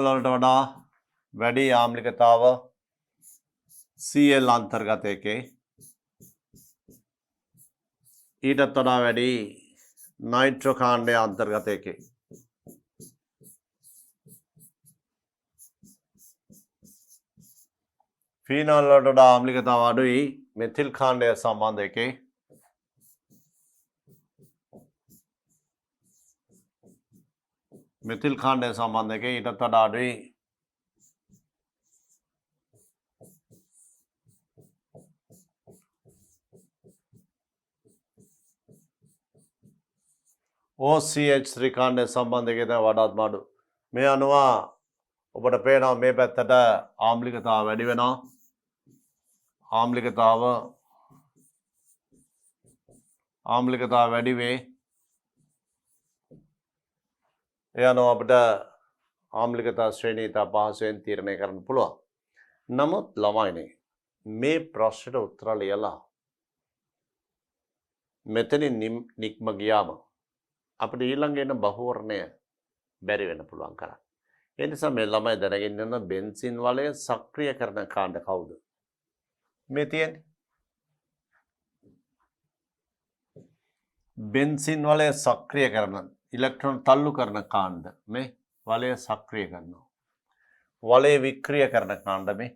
වලට වඩා වැඩි ආම්ලිකතාව Cl අන්තර්ගත එකේ ඊටත් වඩා වැඩි නයිට්‍රෝ කාණ්ඩය අන්තර්ගත එකේ. ෆීනෝල් වලට වඩා ආම්ලිකතාව අඩුයි මෙතිල් කාණ්ඩය සම්බන්ධ එකේ. මෙතිල් කාණ්ඩය සම්බන්ධ එකේ ඊටත් වඩා අඩුයි OCH ත්‍රිකාණ්ඩය සම්බන්ධ එකේ තමයි වඩාත්ම අඩු. මේ අනුව ඔබට පේනවා මේ පැත්තට ආම්ලිකතාව වැඩි වෙනවා. ආම්ලිකතාව වැඩි වේ. ඒ අනුව අපිට ආම්ලිකතා ශ්‍රේණිය ඉතා පහසුවෙන් තීරණය කරන්න පුළුවන්. නමුත් ළමයිනේ මේ ප්‍රශ්නට උත්තර ලියලා මෙතනින් නික්ම ගියාම අපිට ඊළඟ එන බහුවර්ණය බැරි වෙන්න පුළුවන් කරන්න. ඒ නිසා මේ ළමයි දැනගෙන ඉන්න බෙන්සින් වලය සක්‍රිය කරන කාණ්ඩ කවුද? මේ තියෙන්නේ බෙන්සින් වලය සක්‍රිය කරන ඉලෙක්ට්‍රෝන තල්ලු කරන කාණ්ඩ මේ වලය සක්‍රිය කරනවා. වලය වික්‍රිය කරන කාණ්ඩ මේ.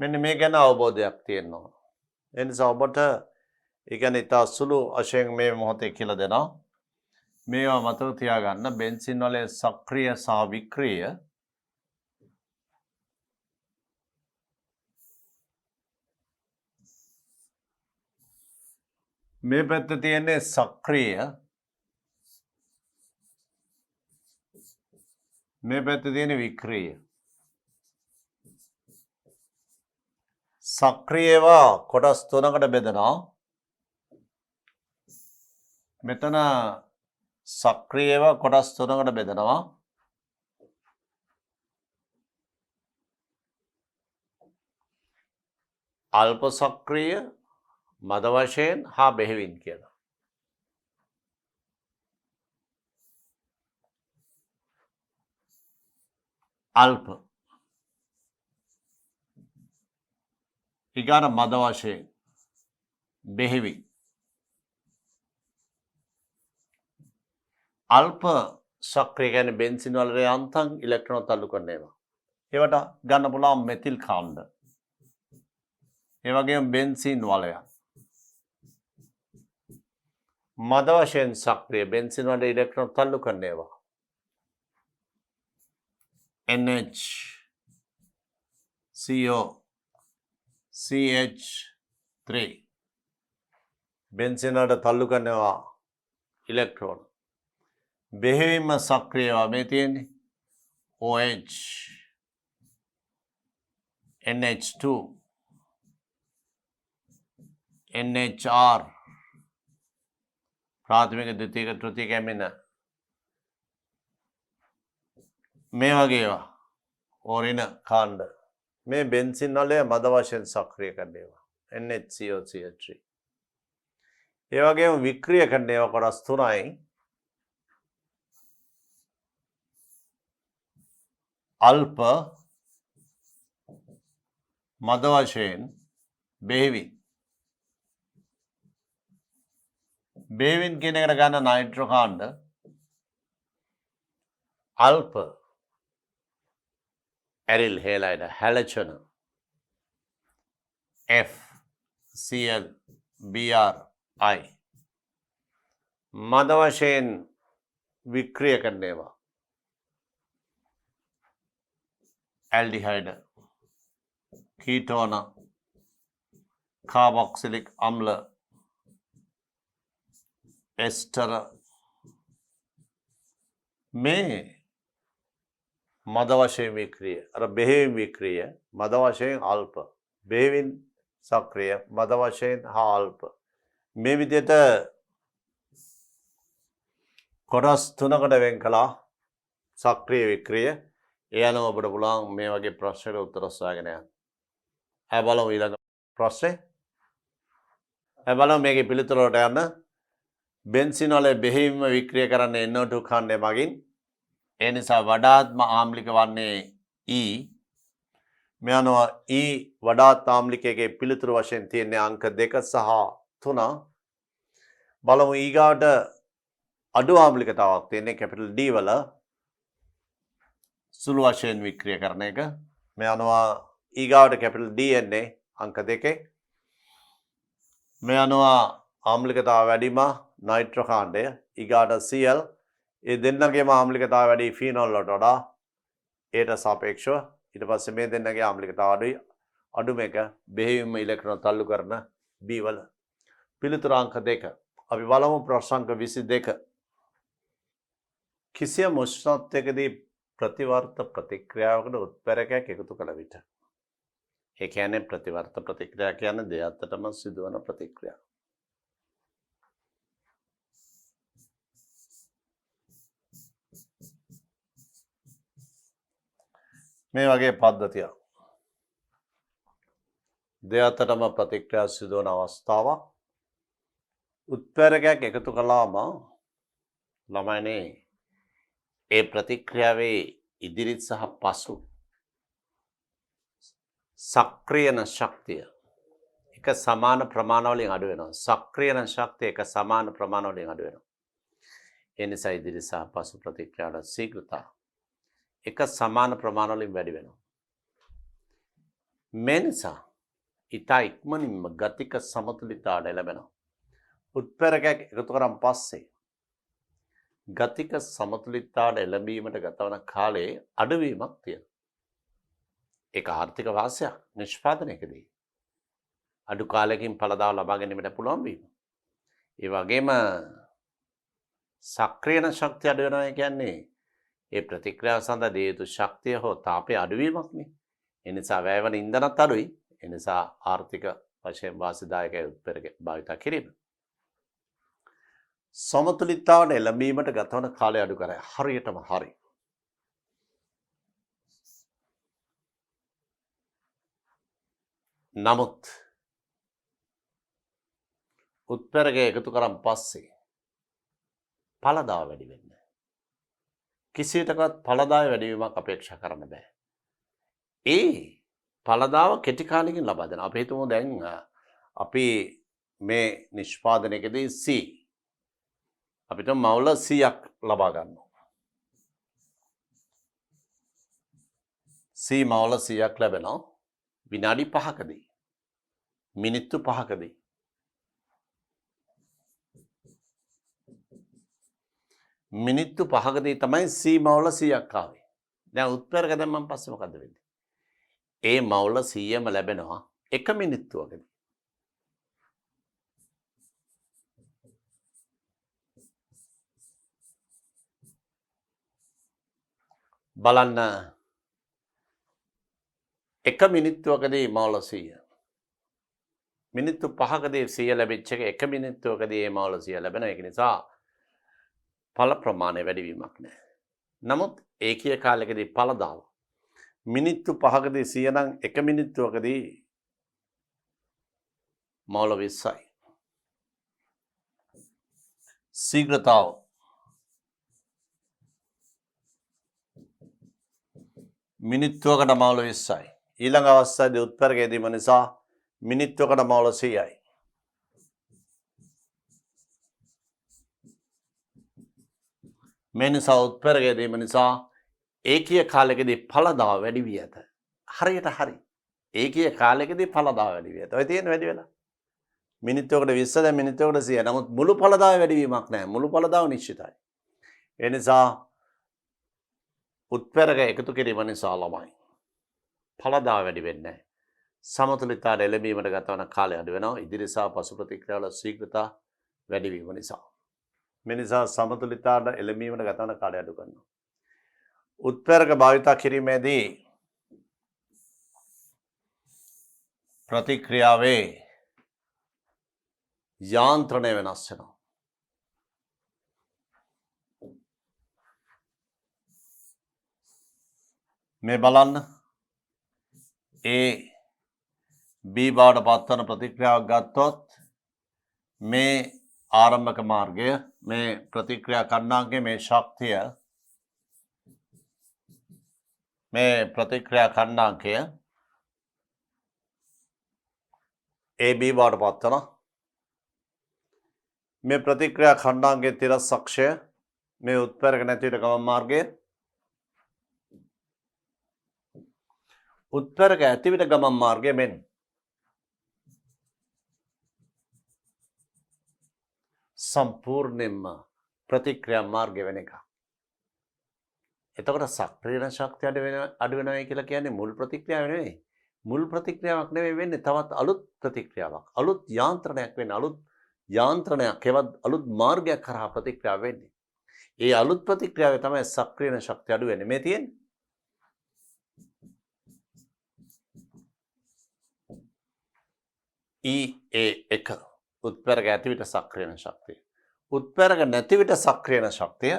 මෙන්න මේ ගැන අවබෝධයක් තියෙනවා. ඒ නිසා ඔබට ඒ කියන්නේ ඉතා සුළු වශයෙන් මේ මොහොතේ කියලා දෙනවා. මේවා මතක තියාගන්න බෙන්සින් වලේ සක්‍රිය සහ වික්‍රිය මේ පැත්තේ තියෙන්නේ සක්‍රිය මේ පැත්තේ තියෙන්නේ වික්‍රිය. සක්‍රියව කොටස් තුනකට බෙදනවා. මෙතන සක්‍රියව කොටස් තුනකට බෙදනවා. අල්ප සක්‍රිය, මද වශයෙන් හා බෙහෙවින් කියලා. අල්ප ඊගාන මද වශයෙන් බෙහෙවින්. අල්ප සක්‍රිය කියන්නේ බෙන්සින් වල යන්තම් ඉලෙක්ට්‍රෝන තල්ලු කරන ඒවා. ඒවට ගන්න පුළුවන් මෙතිල් කාණ්ඩ. ඒ වගේම බෙන්සින් වලය. මද වශයෙන් සක්‍රිය බෙන්සින් වල ඉලෙක්ට්‍රෝන තල්ලු කරන ඒවා. NH CO CH3 බෙන්සින් වලට තල්ලු කරනවා ඉලෙක්ට්‍රෝන. බෙහෙවින්ම සක්‍රියව මේ තියෙන්නේ OH NH2 NHR ප්‍රාථමික ද්විතීයික තෘතීයික ඇමින මේ වගේ ඒවා ඕරින කාණ්ඩ මේ බෙන්සින් වලය මද වශයෙන් සක්‍රිය කරන ඒවා NHCO CH3. ඒ වගේම වික්‍රිය කරන ඒවා කොටස් තුනයි. අල්ප මද වශයෙන් බෙහෙවින්. බෙහෙවින් කියන එකට ගන්න නයිට්‍රෝ කාණ්ඩ අල්ප ඇරිල් හේලයිඩ හැලචන FCl BRI මද වශයෙන් වික්‍රිය කරන්නේවා ඇල්ඩිහයිඩ කීටෝන කාබොක්සිලික් අම්ල එස්ටර මේ මද වශයෙන් වික්‍රිය අර බෙහෙවින් වික්‍රිය මද වශයෙන් අල්ප බෙහෙවින් සක්‍රිය මද වශයෙන් හා අල්ප මේ විදිහට කොටස් තුනකට වෙන් කළා සක්‍රිය වික්‍රිය ඒ අනුව අපිට පුළුවන් මේ වගේ ප්‍රශ්නවල උත්තර හොයාගෙන යන්න. අපි බලමු ඊළඟ ප්‍රශ්නේ. අපි බලමු මේකේ පිළිතුර වලට යන්න. බෙන්සින් වල බෙහෙවින්ම වික්‍රිය කරන්නේ NO2 ඛණ්ඩය මගින්. ඒ නිසා වඩාත්ම ආම්ලික වන්නේ E. මේ අනුව E වඩාත් ආම්ලිකයේ පිළිතුරු වශයෙන් තියෙන අංක 2 සහ 3. බලමු ඊගාට අඩු ආම්ලිකතාවක් තියෙන්නේ කැපිටල් D වල සුළු වශයෙන් වික්‍රිය කරන එක. මේ අනුව ඊගාට කැපිටල් D එන්නේ අංක 2. මේ අනුව ආම්ලිකතාව වැඩිම නයිට්‍රෝ කාණ්ඩය ඊගාට Cl ඒ දෙන්නගේම ආම්ලිකතාව වැඩි ෆීනෝල් වලට වඩා ඒට සාපේක්ෂව ඊට පස්සේ මේ දෙන්නගේ ආම්ලිකතාව අඩුයි අඩුම එක බෙහෙවින්ම ඉලෙක්ට්‍රෝන තල්ලු කරන B වල පිළිතුර අංක 2. අපි බලමු ප්‍රශ්න අංක 22. කිසියම් උෂ්ණත්වයකදී ප්‍රතිවර්ත ප්‍රතික්‍රියාවකට උත්ප්‍රේරකයක් එකතු කළ විට ඒ කියන්නේ ප්‍රතිවර්ත ප්‍රතික්‍රියා කියන්නේ දෙයත්තටම සිදුවන ප්‍රතික්‍රියා. මේ වගේ පද්ධතියක් දෙයත්තටම ප්‍රතික්‍රියා සිදුවන අවස්ථාවක් උත්ප්‍රේරකයක් එකතු කළාම ළමයිනේ ඒ ප්‍රතික්‍රියාවේ ඉදිරි සහ පසු සක්‍රියන ශක්තිය එක සමාන ප්‍රමාණ වලින් අඩු වෙනවා. සක්‍රියන ශක්තිය එක සමාන ප්‍රමාණ වලින් අඩු වෙනවා. ඒ නිසා ඉදිරි සහ පසු ප්‍රතික්‍රියාවල ශීඝ්‍රතාව එක සමාන ප්‍රමාණ වලින් වැඩි වෙනවා. මේ නිසා ඊට ඉක්මනින්ම ගතික සමතුලිතතාවය ලැබෙනවා. උත්ප්‍රේරකයක් එකතු කරන් පස්සේ ගතික සමතුලිතතාවයට එළඹීමට ගතවන කාලයේ අඩුවීමක් තියෙනවා. ඒක ආර්ථික වාසියක් නිෂ්පාදනයකදී අඩු කාලයකින් ඵලදාව ලබා ගැනීමට පුළුවන් වීම. ඒ වගේම සක්‍රියන ශක්තිය අඩු වෙනවා කියන්නේ ඒ ප්‍රතික්‍රියාව සඳහා දිය යුතු ශක්තිය හෝ තාපය අඩුවීමක් නේ. ඒ නිසා වැයවන ඉන්ධනත් අඩුයි. ඒ නිසා ආර්ථික වශයෙන් වාසිදායක උත්ප්‍රේරක භාවිත කිරීම. සමතුලිතතාවට එළඹීමට ගතවන කාලය අඩු කරයි. හරියටම හරි. නමුත් උත්ප්‍රේරකය එකතු කරන් පස්සේ ඵලදාව වැඩි වෙන්නේ. කිසියටකවත් ඵලදාය වැඩිවීමක් අපේක්ෂා කරන්න බෑ. ඒ ඵලදාව කෙටි කාලෙකින් ලබා දෙනවා. අපි හිතමු දැන් අපි මේ නිෂ්පාදනයකදී C අපිට මවුල 100ක් ලබා ගන්නවා. C මවුල 100ක් ලැබෙනවා විනාඩි 5කදී. මිනිත්තු 5කදී. මිනිත්තු 5කදී තමයි C මවුල 100ක් ආවේ. දැන් උත්ප්‍රේරක දැම්මන් පස්සේ මොකද වෙන්නේ? ඒ මවුල 100ම ලැබෙනවා 1 මිනිත්තුවකදී. බලන්න 1 මිනිත්තුවකදී මවුල 100. මිනිත්තු 5කදී 100 ලැබිච්ච එක 1 මිනිත්තුවකදී මේ මවුල 100 ලැබෙනවා. ඒක නිසා ඵල ප්‍රමාණය වැඩිවීමක් නැහැ. නමුත් ඒකීය කාලයකදී ඵලදාව මිනිත්තු 5කදී 100 නම් 1 මිනිත්තුවකදී මවුල 20යි. ශීඝ්‍රතාව මිනිත්තුවකට මවුල 20යි. ඊළඟ අවස්ථාවේදී උත්ප්‍රේරකය දීම නිසා මිනිත්තුවකට මවුල 100යි. මේ නිසා උත්ප්‍රේරකය දීම නිසා ඒකීය කාලයකදී ඵලදාව වැඩි වී ඇත. හරියට හරි. ඒකීය කාලයකදී ඵලදාව වැඩි වී ඇත. ඔය තියෙන වැඩි වෙලා. මිනිත්තුවකට 20 දැන් මිනිත්තුවකට 100. නමුත් මුළු ඵලදාය වැඩිවීමක් නැහැ. මුළු ඵලදාව නිශ්චිතයි. ඒ නිසා උත්පැරක එකතු කිරීම නිසා ළමයි ඵලදාව වැඩි වෙන්නේ නැහැ. සමතුලිතතාවයට එළඹීමට ගත වන කාලය අඩු වෙනවා. ඉදිරි සහ පසු ප්‍රතික්‍රියාවල ශීඝ්‍රතා වැඩි වීම නිසා. මේ නිසා සමතුලිතතාවයට එළඹීමට ගත වන කාලය අඩු කරනවා. උත්පැරක භාවිතා කිරීමේදී ප්‍රතික්‍රියාවේ යාන්ත්‍රණය වෙනස් වෙනවා. මේ බලන්න ඒ B බවට පත්වන ප්‍රතික්‍රියාවක් ගත්තොත් මේ ආරම්භක මාර්ගය මේ ප්‍රතික්‍රියා කණ්ඩාංකයේ මේ ශක්තිය මේ ප්‍රතික්‍රියා කණ්ඩාංකය AB බවට පත්වන මේ ප්‍රතික්‍රියා खंडांकයේ තිරස් අක්ෂය මේ උත්පැරක නැතිවට ගමන් මාර්ගය උත්පැරක ඇතිවිට ගමන් මාර්ගය මෙන් සම්පූර්ණයෙන්ම ප්‍රතික්‍රියා මාර්ගය වෙන එක. එතකොට සක්‍රීය ශක්තිය අඩු වෙනවා කියලා කියන්නේ මුල් ප්‍රතික්‍රියාව නෙවෙයි. මුල් ප්‍රතික්‍රියාවක් නෙවෙයි වෙන්නේ තවත් අලුත් ප්‍රතික්‍රියාවක්. අලුත් යාන්ත්‍රණයක් වෙන්නේ. අලුත් යාන්ත්‍රණයක් එවත් අලුත් මාර්ගයක් කරා ප්‍රතික්‍රියාව වෙන්නේ. ඒ අලුත් ප්‍රතික්‍රියාවේ තමයි සක්‍රීය ශක්තිය අඩු වෙන්නේ. මේ තියෙන්නේ. EA1 උත්පැරක ඇති විට සක්‍රීය ශක්තිය. උත්පැරක නැති විට සක්‍රීය ශක්තිය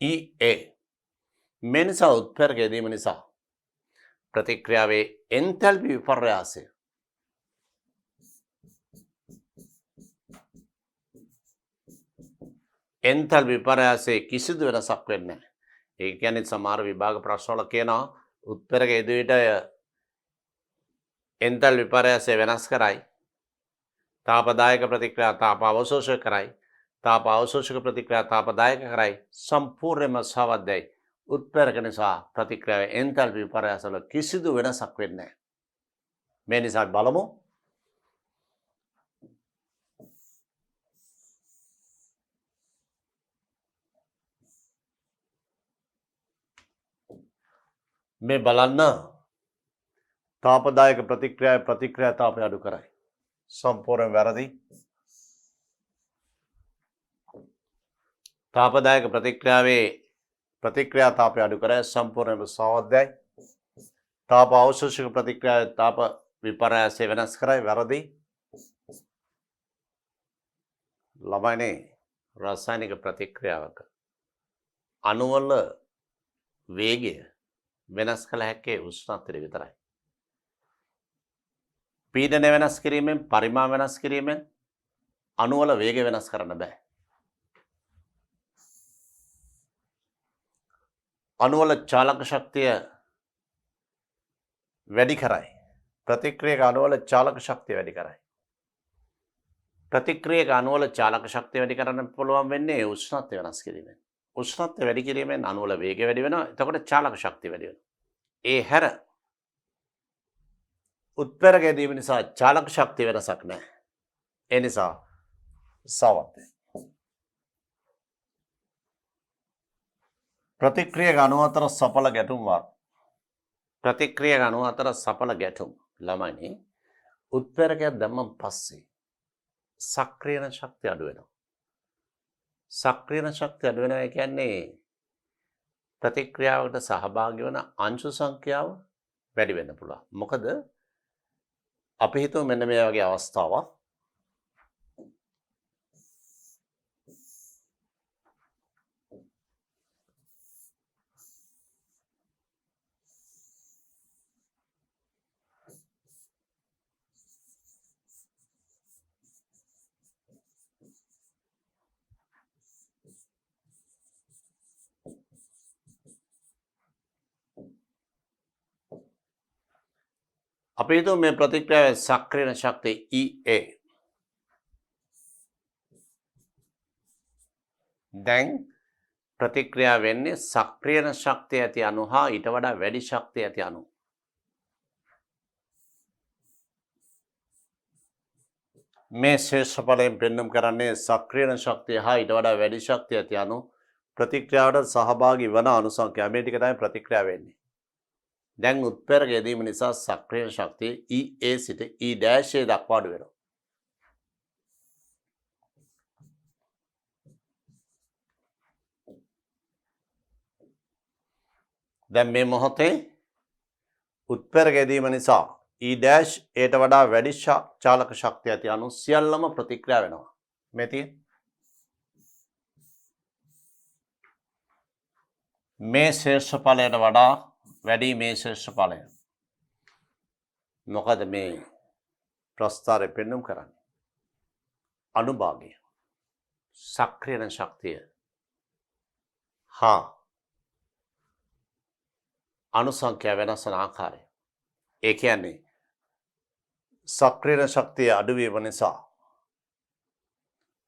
EA මේ නිසා උත්පැරක යෙදීම නිසා ප්‍රතික්‍රියාවේ එන්තැල්පි විපර්යාසය එන්තැල්පි විපර්යාසයේ කිසිදු වෙනසක් වෙන්නේ නැහැ. ඒ කියන්නේ සමහර විභාග ප්‍රශ්නවල කියනවා උත්පැරක යෙදුව විට එන්තැල්පි විපර්යාසය වෙනස් කරයි. තාපදායක ප්‍රතික්‍රියා තාප අවශෝෂක කරයි. තාප අවශෝෂක ප්‍රතික්‍රියා තාපදායක කරයි. සම්පූර්ණයෙන්ම සාවද්දයි. උත්පැරක නිසා ප්‍රතික්‍රියාවේ එන්තැල්පි විපර්යාසවල කිසිදු වෙනසක් වෙන්නේ නැහැ. මේ නිසා බලමු මේ බලන්න තාපදායක ප්‍රතික්‍රියා තාපය අඩු කරයි. සම්පූර්ණ වැරදි. තාපදායක ප්‍රතික්‍රියාවේ ප්‍රතික්‍රියා තාපය අඩු කරයි. සම්පූර්ණයෙන්ම සාවද්දයි. තාප අවශෝෂක ප්‍රතික්‍රියාවේ තාප විපර්යාසය වෙනස් කරයි. වැරදි. ළමයිනේ රසායනික ප්‍රතික්‍රියාවක අණුවල වේගය වෙනස් කළ හැක්කේ උෂ්ණත්වය විතරයි. පීඩනය වෙනස් කිරීමෙන් පරිමාණ වෙනස් කිරීමෙන් අණුවල වේගය වෙනස් කරන්න බෑ. අණුවල චාලක ශක්තිය වැඩි කරයි. ප්‍රතික්‍රියක අණුවල චාලක ශක්තිය වැඩි කරයි. ප්‍රතික්‍රියක අණුවල චාලක ශක්තිය වැඩි කරන්න පුළුවන් වෙන්නේ උෂ්ණත්වය වෙනස් කිරීමෙන්. උෂ්ණත්වය වැඩි කිරීමෙන් අණුවල වේගය වැඩි වෙනවා. එතකොට චාලක ශක්තිය වැඩි වෙනවා. ඒ හැර උත්පැරක යෙදීම නිසා චාලක ශක්තිය වෙනසක් නැහැ. ඒ නිසා සාවද්දයි. ප්‍රතික්‍රියක අණු අතර සඵල ගැටුම් වාර. ප්‍රතික්‍රියක අණු අතර සඵල ගැටුම් ළමයිනේ උත්පැරකයක් දැම්මන් පස්සේ සක්‍රීය ශක්තිය අඩු වෙනවා. සක්‍රීය ශක්තිය අඩු වෙනවා කියන්නේ ප්‍රතික්‍රියාවකට සහභාගී වන අංශු සංඛ්‍යාව වැඩි වෙන්න පුළුවන්. මොකද අපි හිතුව මෙන්න මේ වගේ අවස්ථාවක් අපි හිතුව මේ ප්‍රතික්‍රියාවේ සක්‍රීය ශක්තිය EA. දැන් ප්‍රතික්‍රියා වෙන්නේ සක්‍රියන ශක්තිය ඇති අණු හා ඊට වඩා වැඩි ශක්තිය ඇති අණු. මේ ශේෂ්ඨඵලයෙන් පෙන්වුම් කරන්නේ සක්‍රියන ශක්තිය හා ඊට වඩා වැඩි ශක්තිය ඇති අණු ප්‍රතික්‍රියාවට සහභාගී වන අණු සංඛ්‍යාව. මේ ටික තමයි ප්‍රතික්‍රියාව වෙන්නේ. දැන් උත්ප්‍රේරක යෙදීම නිසා සක්‍රියන ශක්තිය EA සිට E' දක්වා අඩු වෙනවා. දැන් මේ මොහොතේ උත්ප්‍රේරක යෙදීම නිසා E' ඊට වඩා වැඩි චාලක ශක්තිය ඇති අණු සියල්ලම ප්‍රතික්‍රියා වෙනවා. මේ තියෙන්නේ මේ ශේෂ්ඨඵලයට වඩා වැඩි මේ ශේෂ්ඨඵලය. මොකද මේ ප්‍රස්ථාරය පෙන්වුම් කරන්නේ අනුභාගය සක්‍රියන ශක්තිය හා අණු සංඛ්‍යාව වෙනස් වන ආකාරය. ඒ කියන්නේ සක්‍රියන ශක්තිය අඩුවීම නිසා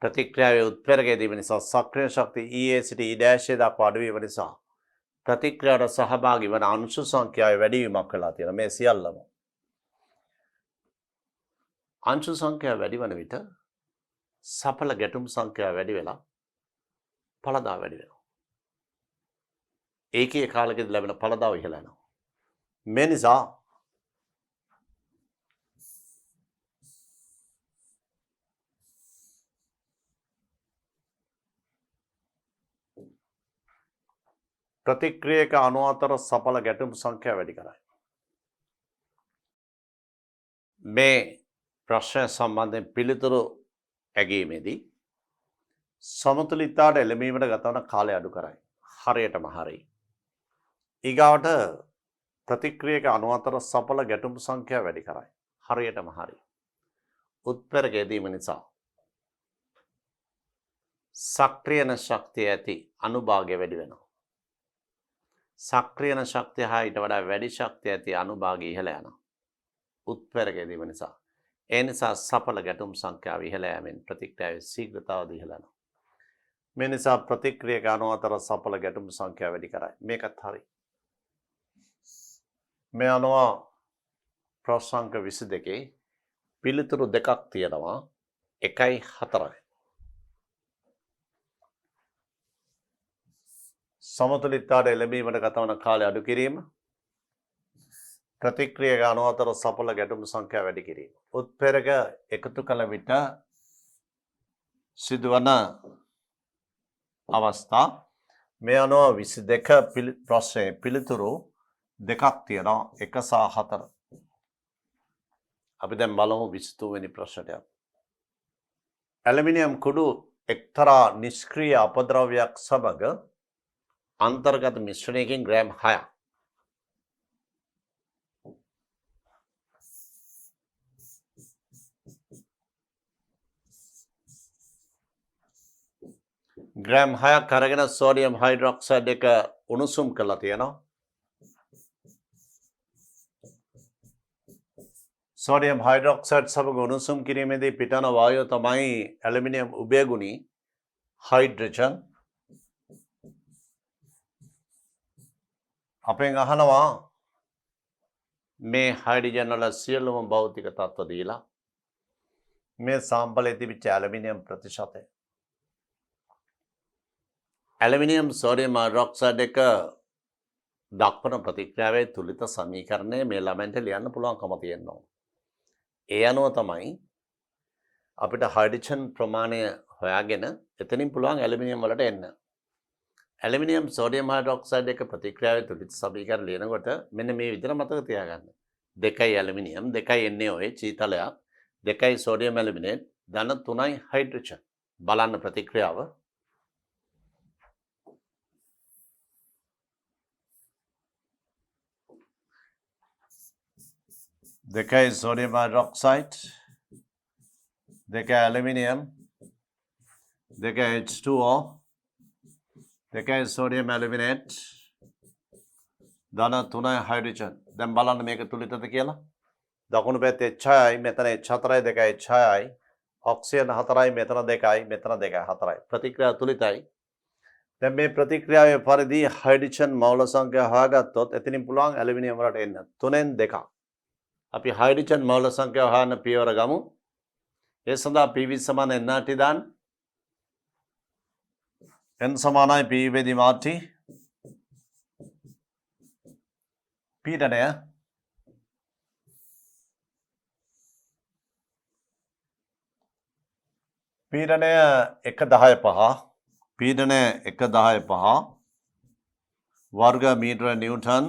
ප්‍රතික්‍රියාවේ උත්ප්‍රේරක යෙදීම නිසා සක්‍රියන ශක්තිය EA සිට E' දක්වා අඩුවීම නිසා ප්‍රතික්‍රියාවට සහභාගී වන අංශු සංඛ්‍යාවේ වැඩිවීමක් වෙලා තියෙනවා. මේ සියල්ලම අංශු සංඛ්‍යාව වැඩි වන විට සඵල ගැටුම් සංඛ්‍යාව වැඩි වෙලා ඵලදාව වැඩි වෙනවා. ඒකේ කාලෙකදී ලැබෙන ඵලදාව ඉහළ යනවා. මේ නිසා ප්‍රතික්‍රියක අණු අතර සඵල ගැටුම් සංඛ්‍යාව වැඩි කරයි. මේ ප්‍රශ්න සම්බන්ධයෙන් පිළිතුරු ඇගීමේදී සමතුලිතතාවට එළඹීමට ගත වන කාලය අඩු කරයි. හරියටම හරි. ඊගාවට ප්‍රතික්‍රියක අණු අතර සඵල ගැටුම් සංඛ්‍යාව වැඩි කරයි. හරියටම හරි. උත්ප්‍රේරක යෙදීම නිසා සක්‍රියන ශක්තිය ඇති අනුභාගය වැඩි වෙනවා. සක්‍රියන ශක්තිය හා ඊට වඩා වැඩි ශක්තිය ඇති අනුභාගය ඉහළ යනවා. උත්ප්‍රේරක යෙදීම නිසා. ඒ නිසා සඵල ගැටුම් සංඛ්‍යාව ඉහළ යෑමෙන් ප්‍රතික්‍රියාවේ ශීඝ්‍රතාවද ඉහළ යනවා. මේ නිසා ප්‍රතික්‍රියක අණු අතර සඵල ගැටුම් සංඛ්‍යාව වැඩි කරයි. මේකත් හරි. මේ අනුව ප්‍රශ්න අංක 22 පිළිතුරු දෙකක් තියෙනවා. 1යි 4යි. සමතුලිතතාවට එළඹීමට ගත වන කාලය අඩු කිරීම, ප්‍රතික්‍රියක අණු අතර සඵල ගැටුම් සංඛ්‍යාව වැඩි කිරීම. උත්ප්‍රේරක එකතු කළ විට සිදුවන අවස්ථා මේ අනුව 22 ප්‍රශ්නයේ පිළිතුරු දෙකක් තියෙනවා. 1 සහ 4. අපි දැන් බලමු 23 වෙනි ප්‍රශ්නයට. ඇලුමිනියම් කුඩු එක්තරා නිෂ්ක්‍රීය අපද්‍රව්‍යයක් සමග අන්තර්ගත මිශ්‍රණයකින් ග්‍රෑම් 6ක් ග්‍රෑම් 6ක් අරගෙන සෝඩියම් හයිඩ්‍රොක්සයිඩ් එක උණුසුම් කරලා තියෙනවා. සෝඩියම් හයිඩ්‍රොක්සයිඩ් සමග උණුසුම් කිරීමේදී පිටන වායුව තමයි ඇලුමිනියම් උභයගුණී හයිඩ්‍රජන්. අපෙන් අහනවා මේ හයිඩ්‍රජන් වල සියලුම භෞතික තත්ත්ව දීලා මේ සාම්පලයේ තිබිච්ච ඇලුමිනියම් ප්‍රතිශතය. ඇලුමිනියම් සෝඩියම් හයිඩ්‍රොක්සයිඩ් එක දක්වන ප්‍රතික්‍රියාවේ තුලිත සමීකරණය මේ ළමෙන්ට ලියන්න පුළුවන්කම තියෙනවා. ඒ අනුව තමයි අපිට හයිඩ්‍රජන් ප්‍රමාණය හොයාගෙන එතනින් පුළුවන් ඇලුමිනියම් වලට එන්න. ඇලුමිනියම් සෝඩියම් හයිඩ්‍රොක්සයිඩ් එක ප්‍රතික්‍රියාවේ තුලිත සමීකරණ ලියනකොට මෙන්න මේ විදිහට මතක තියාගන්න. 2යි ඇලුමිනියම් 2යි NaOH චීතලයක් 2යි සෝඩියම් ඇලුමිනේට් ධන 3යි හයිඩ්‍රජන්. බලන්න ප්‍රතික්‍රියාව. දෙකයි සෝඩියම් හයිඩ්‍රොක්සයිඩ්, දෙකයි ඇලුමිනියම්, දෙකයි H2O, දෙකයි සෝඩියම් ඇලුමිනේට්, ධන 3යි හයිඩ්‍රජන්. දැන් බලන්න මේක තුලිතද කියලා. දකුණු පැත්තේ H6යි, මෙතන H4යි, දෙකයි H6යි, ඔක්සිජන් 4යි, මෙතන 2යි, මෙතන 2යි 4යි. ප්‍රතික්‍රියාව තුලිතයි. දැන් මේ ප්‍රතික්‍රියාවේ පරිදි හයිඩ්‍රජන් මවුල සංඛ්‍යා හොයාගත්තොත් එතනින් පුළුවන් ඇලුමිනියම් වලට එන්න 3න් 2ක්. අපි හයිඩ්‍රජන් මවුල සංඛ්‍යාව හොයන්න පියවර ගමු. ඒ සඳහා PV සමාන NRT දාන්න. n සමානයි PV බෙදීම RT. පීඩනය පීඩනය 1.10.5 පීඩනය 1.10.5 වර්ග මීටර නිව්ටන්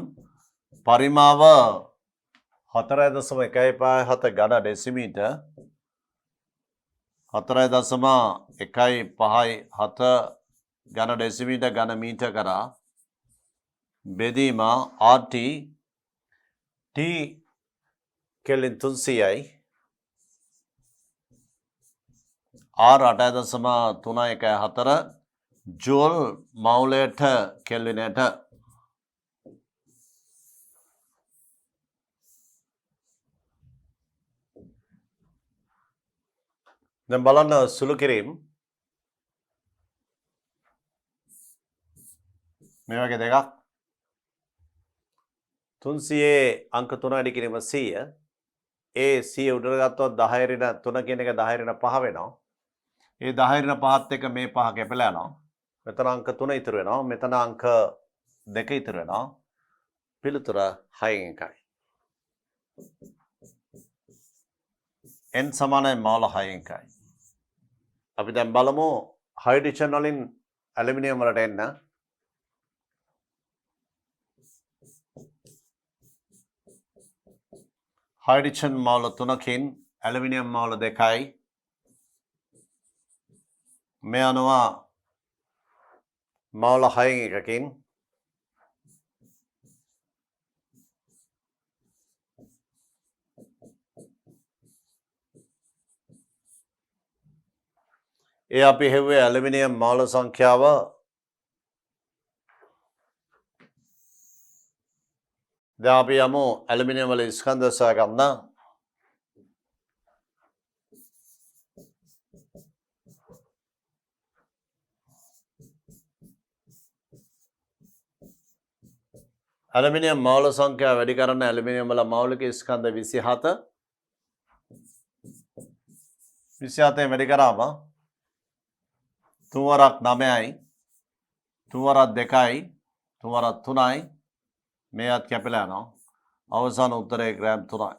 පරිමාව 4.157 ඝන ඩෙසිමීටර් 4.157 ඝන ඩෙසිමීටර් ඝන මීටර් කරා බෙදීම RT T කෙල්වින් 300යි R 8.314 ජූල් මවුලයට කෙල්විනයට දැන් බලන්න සුළු කිරීම මේ වගේ දෙකක් 300 අංක 3 වැඩි කිරීම 100 ඒ 100 උඩට ගත්තොත් 10 ඍණ 3 කියන එක 10 ඍණ 5 වෙනවා. ඒ 10 ඍණ 5ත් එක්ක මේ 5 කැපලා යනවා. මෙතන අංක 3 ඉතුරු වෙනවා. මෙතන අංක 2 ඉතුරු වෙනවා. පිළිතුර 6න් 1යි. n සමානයි මෝල 6න් 1යි. අපි දැන් බලමු හයිඩ්‍රජන් වලින් ඇලුමිනියම් වලට එන්න. හයිඩ්‍රජන් මෝල 3කින් ඇලුමිනියම් මෝල 2යි. මේ අනුව මෝල 6න් 1කින් ඒ අපි හෙව්වේ ඇලුමිනියම් මෝල සංඛ්‍යාව දැන් අපි යමු ඇලුමිනියම් වල ස්කන්ධ සොයාගන්න. ඇලුමිනියම් මෝල සංඛ්‍යාව වැඩි කරන්න ඇලුමිනියම් වල මෞලික ස්කන්ධ 27 27 වැඩි කරාම 3 වරක් 9යි 3 වරක් 2යි 3 වරක් 3යි මේවත් කැපිලා යනවා. අවසාන උත්තරේ ග්‍රෑම් 3යි.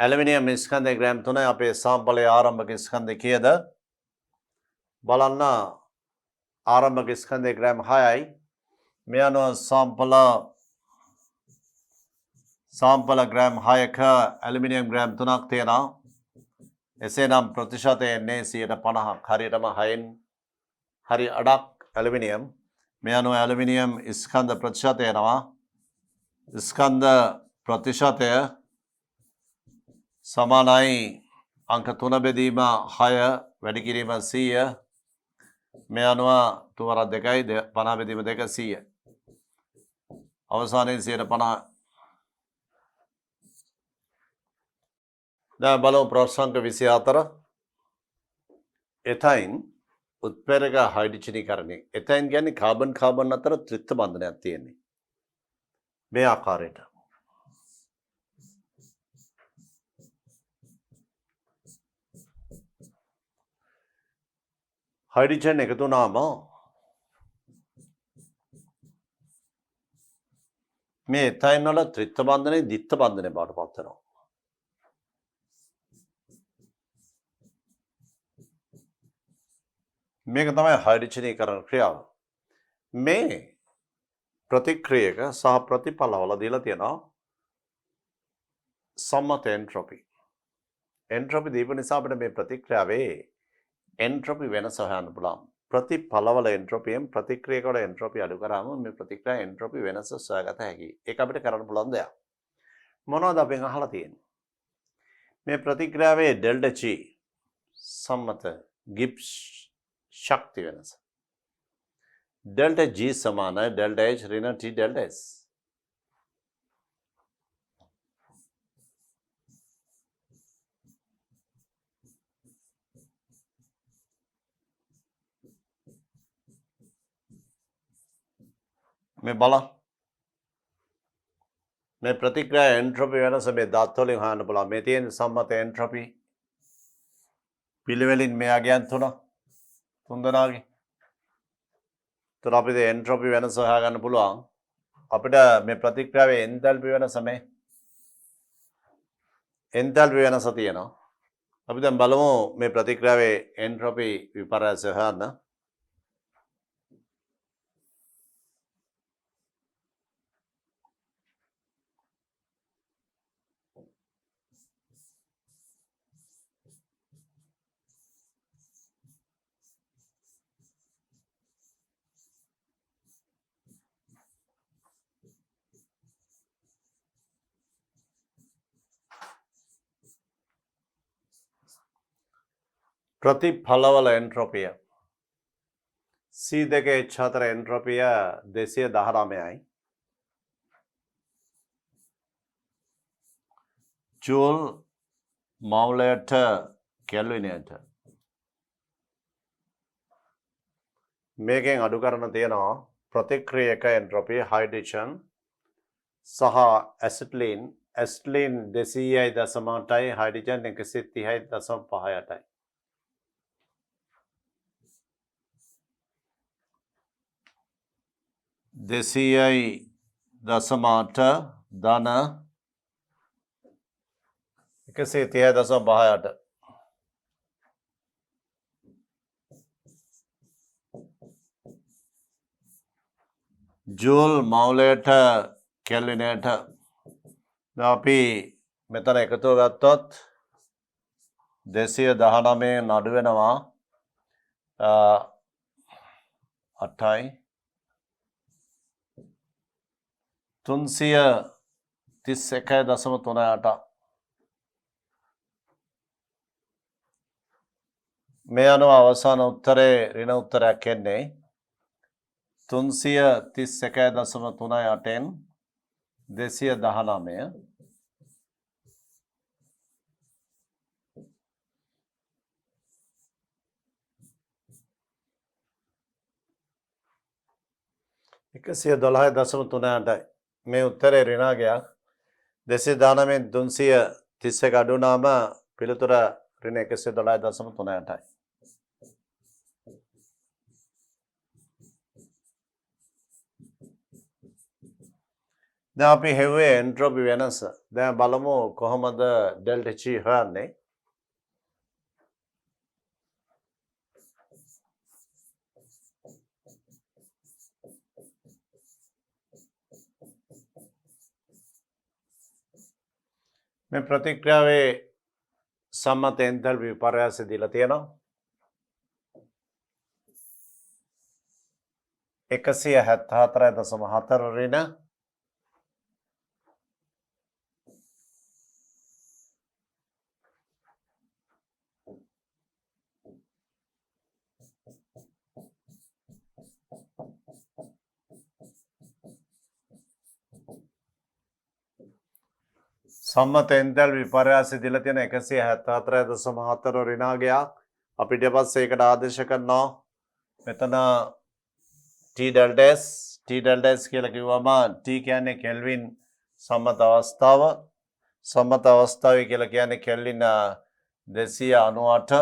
ඇලුමිනියම් ස්කන්ධය ග්‍රෑම් 3යි. අපේ සාම්පලයේ ආරම්භක ස්කන්ධය කීයද? බලන්න ආරම්භක ස්කන්ධය ග්‍රෑම් 6යි. මේ අනුව සාම්පල ග්‍රෑම් 6ක ඇලුමිනියම් ග්‍රෑම් 3ක් තියෙනවා. එසේනම් ප්‍රතිශතය එන්නේ 50%ක්. හරියටම 6න් හරි අඩක් ඇලුමිනියම්. මේ අනුව ඇලුමිනියම් ස්කන්ධ ප්‍රතිශතය එනවා. ස්කන්ධ ප්‍රතිශතය සමානයි අංක 3 බෙදීම 6 වැඩි කිරීම 100. මේ අනුව 3 වරක් 2යි 50 බෙදීම 2 100. අවසානයේ 50. දැන් බලමු ප්‍රශ්න අංක 24. එතයින් උත්ප්‍රේරක හයිඩ්‍රජනීකරණය. එතයින් කියන්නේ කාබන් අතර ත්‍රිත්ව බන්ධනයක් තියෙන්නේ. මේ ආකාරයට. හයිඩ්‍රජන් එකතු වුණාම මේ එතයින් වල ත්‍රිත්ව බන්ධනය ද්විත්ව බන්ධනය බවට පත් වෙනවා. මේක තමයි හයිඩ්‍රජනීකරණ ක්‍රියාව. මේ ප්‍රතික්‍රියක සහ ප්‍රතිඵලවල දීලා තියෙනවා සම්මත එන්ට්‍රොපි. එන්ට්‍රොපි දීපු නිසා අපිට මේ ප්‍රතික්‍රියාවේ එන්ට්‍රොපි වෙනස හොයන්න පුළුවන්. ප්‍රතිඵලවල එන්ට්‍රොපියෙන් ප්‍රතික්‍රියකවල එන්ට්‍රොපි අඩු කරාම මේ ප්‍රතික්‍රියා එන්ට්‍රොපි වෙනස සොයාගත හැකියි. ඒක අපිට කරන්න පුළුවන් දෙයක්. මොනවද අපෙන් අහලා තියෙන්නේ? මේ ප්‍රතික්‍රියාවේ ඩෙල්ටා G සම්මත ගිබ්ස් ශක්ති වෙනස. ඩෙල්ටා G සමානයි ඩෙල්ටා H ඍණ T ඩෙල්ටා S. මේ බලන්න මේ ප්‍රතික්‍රියා එන්ට්‍රොපි වෙනස මේ දත් වලින් හොයන්න පුළුවන්. මේ තියෙන සම්මත එන්ට්‍රොපි පිළිවෙලින් මෙයා ගියන් තුන් දෙනාගේ. ඒතර අපිට එන්ට්‍රොපි වෙනස හොයාගන්න පුළුවන්. අපිට මේ ප්‍රතික්‍රියාවේ එන්තැල්පි වෙනස මේ එන්තැල්පි වෙනස තියෙනවා. අපි දැන් බලමු මේ ප්‍රතික්‍රියාවේ එන්ට්‍රොපි විපර්යාසය හොයන්න. ප්‍රතිඵලවල එන්ට්‍රොපිය C2 H4 එන්ට්‍රොපිය 219යි. ජූල් මවුලයට කෙල්විනයට මේකෙන් අඩු කරන තියෙනවා ප්‍රතික්‍රියක එන්ට්‍රොපිය හයිඩ්‍රජන් සහ ඇසිට්ලින් 200.8යි හයිඩ්‍රජන් 130.5යි. 200.8 ධන 130.5ට ජූල් මවුලයට කෙල්විනයට අපි මෙතන එකතුව ගත්තොත් 219 අඩු වෙනවා 8යි 331.38 මේ අනුව අවසාන උත්තරේ ඍණ උත්තරයක් එන්නේ 331.38න් 219 112.38යි. මේ උත්තරේ ඍණාගයක් 219න් 331 අඩු වුණාම පිළිතුර ඍණ 112.38යි. දැන් අපි හෙව්වේ එන්ට්‍රොපි වෙනස. දැන් බලමු කොහොමද ඩෙල්ටා G හොයන්නේ. මේ ප්‍රතික්‍රියාවේ සම්මත එන්තැල්පි විපර්යාසය දීලා තියෙනවා. 174.4 ඍණ සම්මත එන්තැල්පි විපර්යාසය දීලා තියෙන 174.4 ඍණාගයක්. අපි ඊට පස්සේ ඒකට ආදේශ කරනවා මෙතන T delta S කියලා කිව්වම T කියන්නේ කෙල්වින් සම්මත අවස්ථාව. සම්මත අවස්ථාවයි කියලා කියන්නේ කෙල්වින් 298.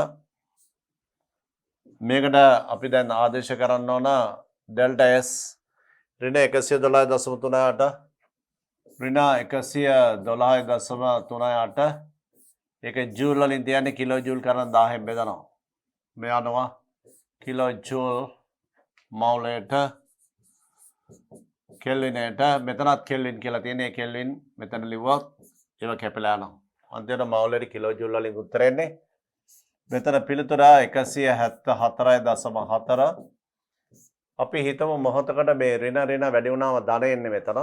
මේකට අපි දැන් ආදේශ කරන්න ඕන delta S ඍණ 112.38 ඍණ 112.38 ඒක ජූල් වලින් තියන්නේ කිලෝ ජූල් කරන 1000න් බෙදනවා. මේ අනුව කිලෝ ජූල් මවුලයට කෙල්විනයට මෙතනත් කෙල්වින් කියලා තියෙන්නේ කෙල්වින් මෙතන ලිව්වොත් ඒව කැපිලා යනවා. අන්තිමට මවුලයට කිලෝ ජූල් වලින් උත්තර එන්නේ. මෙතන පිළිතුර 174.4. අපි හිතමු මොහොතකට මේ ඍණ වැඩි වුණාම ධන එන්නේ මෙතන.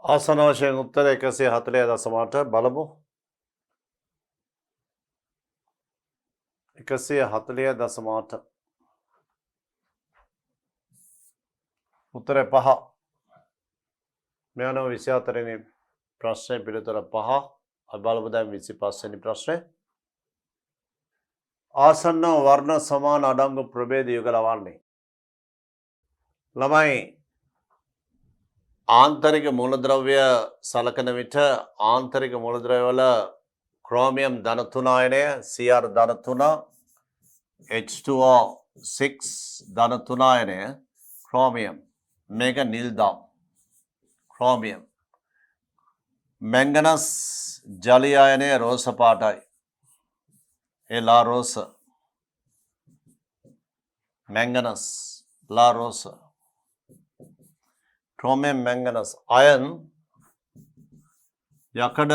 ආසන වශයෙන් උත්තර 140.8 බලමු. 140.8 උත්තරය 5. මේ අනුව 24 වෙනි ප්‍රශ්නේ පිළිතුර 5. අපි බලමු දැන් 25 වෙනි ප්‍රශ්නේ. ආසන්න වර්ණ සමාන අඩංගු ප්‍රභේද යුගල වන්නේ. ළමයි ආන්තරික මූලද්‍රව්‍ය සලකන විට ආන්තරික මූලද්‍රව්‍ය වල ක්‍රෝමියම් ධන 3 අයනය Cr ධන 3 H2O6 ධන 3 අයනය ක්‍රෝමියම් මේක නිල් දම් ක්‍රෝමියම් මැංගනස් ජලීය අයනය රෝස පාටයි ඒ ලා රෝස මැංගනස් ලා රෝස chromium manganese iron යකඩ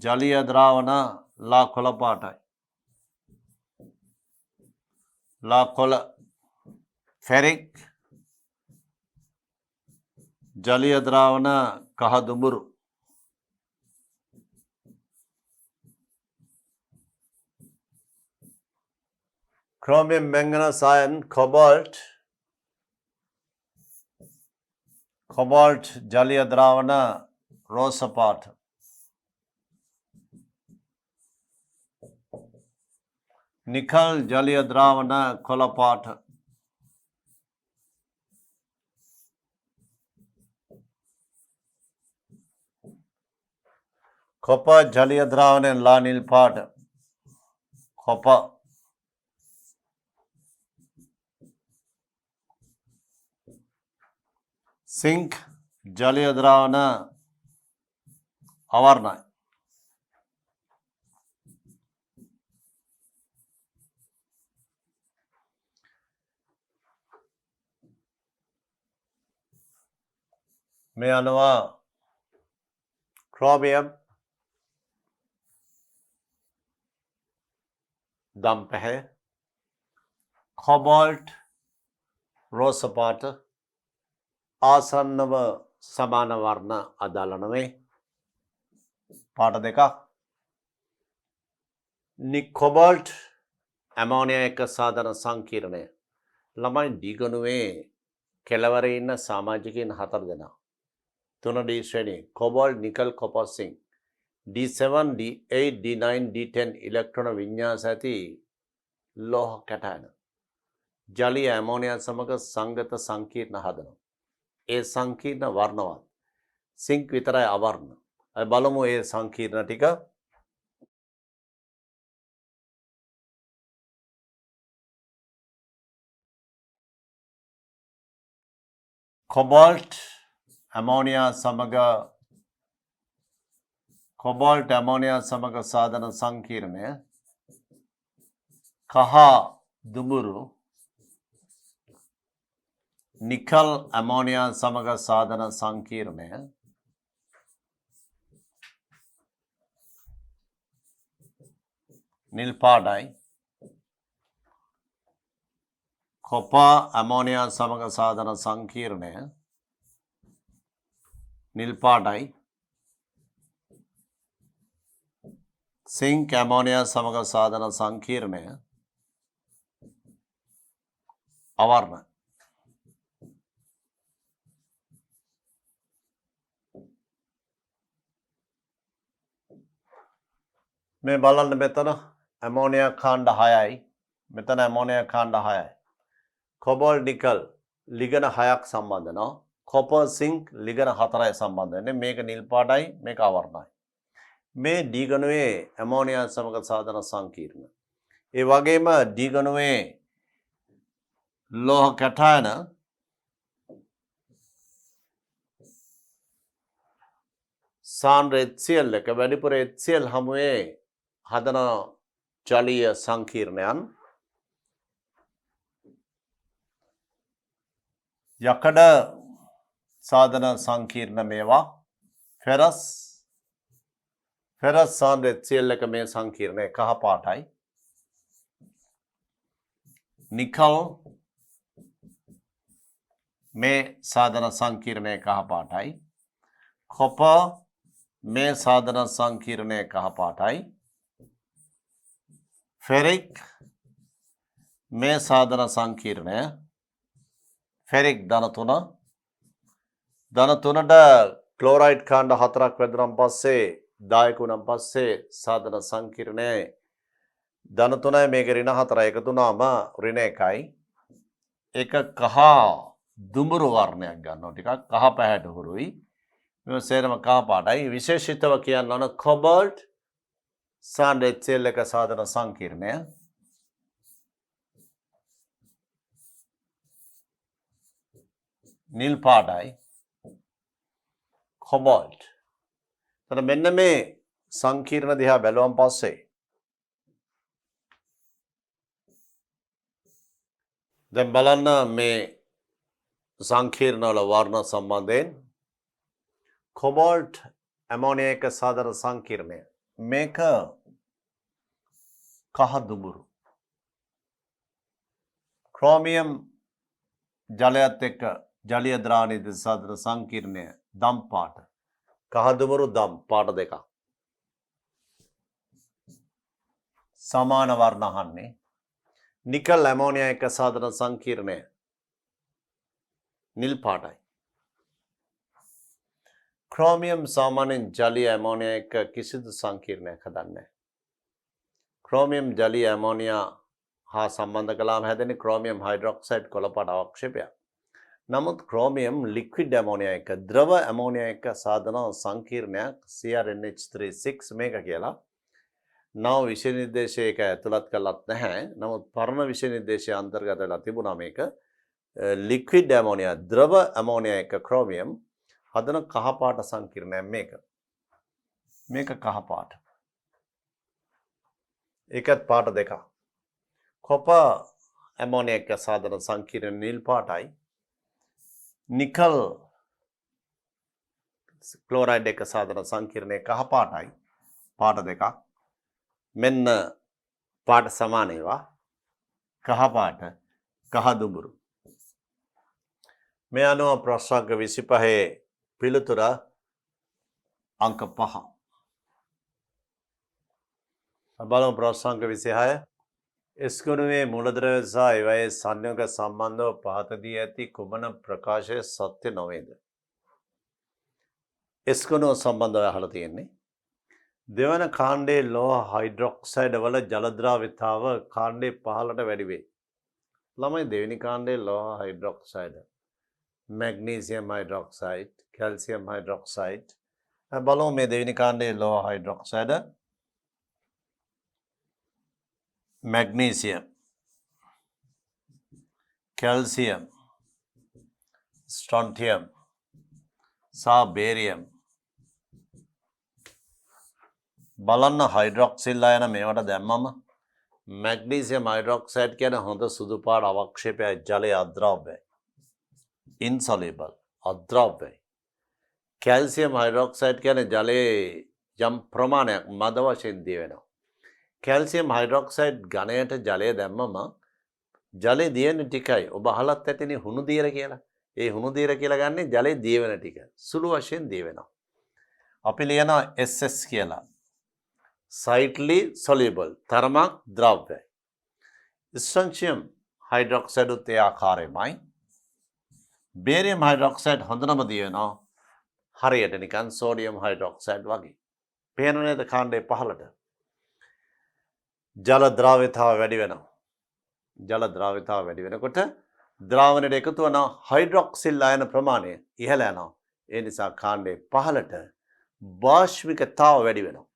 ජලීය ද්‍රාවණ ලා කොළ පාටයි ලා කොළ ferric ජලීය ද්‍රාවණ කහ දුඹුරු chromium manganese iron cobalt ජලීය ද්‍රාවණ රෝස පාට නිකල් ජලීය ද්‍රාවණ කොළ පාට කොපර් ජලීය ද්‍රාවණයෙන් ලා නිල් පාට කොපර් සිංක් ජලීය ද්‍රාවණ අවර්ණයි මේ අනුව ක්‍රෝමියම් දම් පැහැ කොබාල්ට් රෝස පාට ආසන්නව සමාන වර්ණ අදාළ නොවේ පාට දෙකක් නිකොබාල්ට් ඇමෝනියා එක සාධන සංකීර්ණය ළමයි ඩිගනුවේ කෙළවර ඉන්න සමාජිකයන් 4 දෙනා 3 ඩී ශ්‍රේණිය cobalt nickel copper zinc D7 D8 D9 D10 electron වින්‍යාස ඇති ලෝහ කැටයන ජලීය ඇමෝනියා සමග සංගත සංකීර්ණ හදනවා ඒ සංකීර්ණ වර්ණවත් සිංක් විතරයි අවර්ණ අපි බලමු ඒ සංකීර්ණ ටික කොබාල්ට් ඇමෝනියා සමග සාධන සංකීර්ණය කහ දුඹුරු නිකල් ඇමෝනියා සමග සාධන සංකීර්ණය නිල් පාටයි කොපර් ඇමෝනියා සමග සාධන සංකීර්ණය නිල් පාටයි සිංක් ඇමෝනියා සමග සාධන සංකීර්ණය අවර්ණ මේ බලන්න මෙතන ඇමෝනියා කාණ්ඩ 6යි මෙතන ඇමෝනියා කාණ්ඩ 6යි කොබාල්ට් නිකල් ලිගන 6ක් සම්බන්ධ වෙනවා කොපර් සිංක් ලිගන 4යි සම්බන්ධ වෙන්නේ මේක නිල් පාටයි මේක අවර්ණයි මේ ඩී ගණුවේ ඇමෝනියා සමග සාධන සංකීර්ණ ඒ වගේම ඩී ගණුවේ ලෝහ කැටයන සාන්ද්‍ර HCl එක වැඩිපුර HCl හමුවේ හදන ජලීය සංකීර්ණයන් යකඩ සාධන සංකීර්ණ මේවා ෆෙරස් සාන්ද්‍ර HCl එක මේ සංකීර්ණය කහ පාටයි නිකල් මේ සාධන සංකීර්ණය කහ පාටයි කොපර් මේ සාධන සංකීර්ණය කහ පාටයි. ෆෙරික් මේ සාධන සංකීර්ණය ෆෙරික් ධන 3 ධන 3ට ක්ලෝරයිඩ් කාණ්ඩ 4ක් වැදුනන් පස්සේ දායක වුණන් පස්සේ සාධන සංකීර්ණයේ ධන 3යි මේක ඍණ 4යි එකතු වුණාම ඍණ 1යි. ඒක කහ දුඹුරු වර්ණයක් ගන්නවා ටිකක් කහ පැහැට හුරුයි. මේ සේරම කහ පාටයි. විශේෂිතව කියන්න ඕන කොබල්ට් සාන්ඩ් HCl එක සාධන සංකීර්ණය නිල් පාටයි. කොබල්ට්. එතන මෙන්න මේ සංකීර්ණ දිහා බැලුවන් පස්සේ දැන් බලන්න මේ සංකීර්ණ වල වර්ණ සම්බන්ධයෙන් කොබල්ට් ඇමෝනියා එක සාධන සංකීර්ණය මේක කහ දුඹුරු. ක්‍රෝමියම් ජලයත් එක්ක ජලීය ද්‍රාවණයේ සාධන සංකීර්ණය දම් පාට. කහ දුඹුරු දම් පාට දෙකක්. සමාන වර්ණ අහන්නේ. නිකල් ඇමෝනියා එක සාධන සංකීර්ණය නිල් පාටයි. ක්‍රෝමියම් සාමාන්‍යයෙන් ජලීය ඇමෝනියා එක කිසිදු සංකීර්ණයක් හදන්නේ නැහැ. ක්‍රෝමියම් ජලීය ඇමෝනියා හා සම්බන්ධ කළාම හැදෙන්නේ ක්‍රෝමියම් හයිඩ්‍රොක්සයිඩ් කොළපාට අවක්ෂේපයක්. නමුත් ක්‍රෝමියම් ලික්විඩ් ඇමෝනියා එක ද්‍රව ඇමෝනියා එක සාධන සංකීර්ණයක් CrNH36 මේක කියලා. නව විෂය නිර්දේශයක ඇතුළත් කළත් නැහැ. නමුත් පරණ විෂය නිර්දේශය අන්තර්ගත වෙලා තිබුණා මේක. ලික්විඩ් ඇමෝනියා ද්‍රව ඇමෝනියා එක ක්‍රෝමියම් හදන කහ පාට සංකීර්ණයක් මේක. මේක කහ පාට. ඒකත් පාට දෙකක්. කොපර් ඇමෝනියා එක සාධන සංකීර්ණ නිල් පාටයි. නිකල් ක්ලෝරයිඩ් එක සාධන සංකීර්ණය කහ පාටයි. පාට දෙකක්. මෙන්න පාට සමාන ඒවා. කහ පාට කහ දුඹුරු. මේ අනුව ප්‍රශ්නාංක 25 පිළිතුර අංක 5. බලමු ප්‍රශ්නාංක 26. ස්කුණුවේ මූලද්‍රව්‍ය සහ ඒවායේ සංයෝග සම්බන්ධව පහතදී ඇති කුමන ප්‍රකාශය සත්‍ය නොවේද? ස්කුණුව සම්බන්ධව අහලා තියෙන්නේ. දෙවන කාණ්ඩයේ ලෝහ හයිඩ්‍රොක්සයිඩ් වල ජල ද්‍රාවිතාව කාණ්ඩයේ පහළට වැඩි වේ. ළමයි දෙවෙනි කාණ්ඩයේ ලෝහ hydroxide magnesium hydroxide calcium hydroxide බලමු මේ දෙවෙනි කාණ්ඩයේ ලෝහ හයිඩ්‍රොක්සයිඩ් මැග්නීසියම් කැල්සියම් ස්ට්‍රොන්ටියම් සහ බේරියම් බලන්න හයිඩ්‍රොක්සිල් අයන මේවට දැම්මම මැග්නීසියම් හයිඩ්‍රොක්සයිඩ් කියන හොඳ සුදු පාට අවක්ෂේපය ජලයේ අද්‍රව්‍යයි. ඉන්සොලිබල් අද්‍රව්‍යයි. කැල්සියම් හයිඩ්‍රොක්සයිඩ් කියන්නේ ජලයේ යම් ප්‍රමාණයක් මද වශයෙන් දිය වෙනවා. කැල්සියම් හයිඩ්‍රොක්සයිඩ් ඝනයට ජලය දැම්මම ජලයේ දියන ටිකයි. ඔබ අහලත් ඇතිනේ හුණු දියර කියලා. ඒ හුණු දියර කියලා ගන්නෙ ජලයේ දිය වෙන ටික. සුළු වශයෙන් දිය වෙනවා. අපි ලියනවා SS කියලා. slightly soluble තරමක් ද්‍රව්‍යයි. ස්ට්‍රොන්ටියම් හයිඩ්‍රොක්සයිඩ් උත් ඒ ආකාරයමයි. බේරියම් හයිඩ්‍රොක්සයිඩ් හොඳනම දිය වෙනවා. හරියට නිකන් සෝඩියම් හයිඩ්‍රොක්සයිඩ් වගේ. පේන නේද කාණ්ඩේ පහළට? ජල ද්‍රාව්‍යතාව වැඩි වෙනවා. ජල ද්‍රාව්‍යතාව වැඩි වෙනකොට ද්‍රාවණයට එකතු වන හයිඩ්‍රොක්සිල් අයන ප්‍රමාණය ඉහළ යනවා. ඒ නිසා කාණ්ඩේ පහළට බාෂ්මිකතාව වැඩි වෙනවා.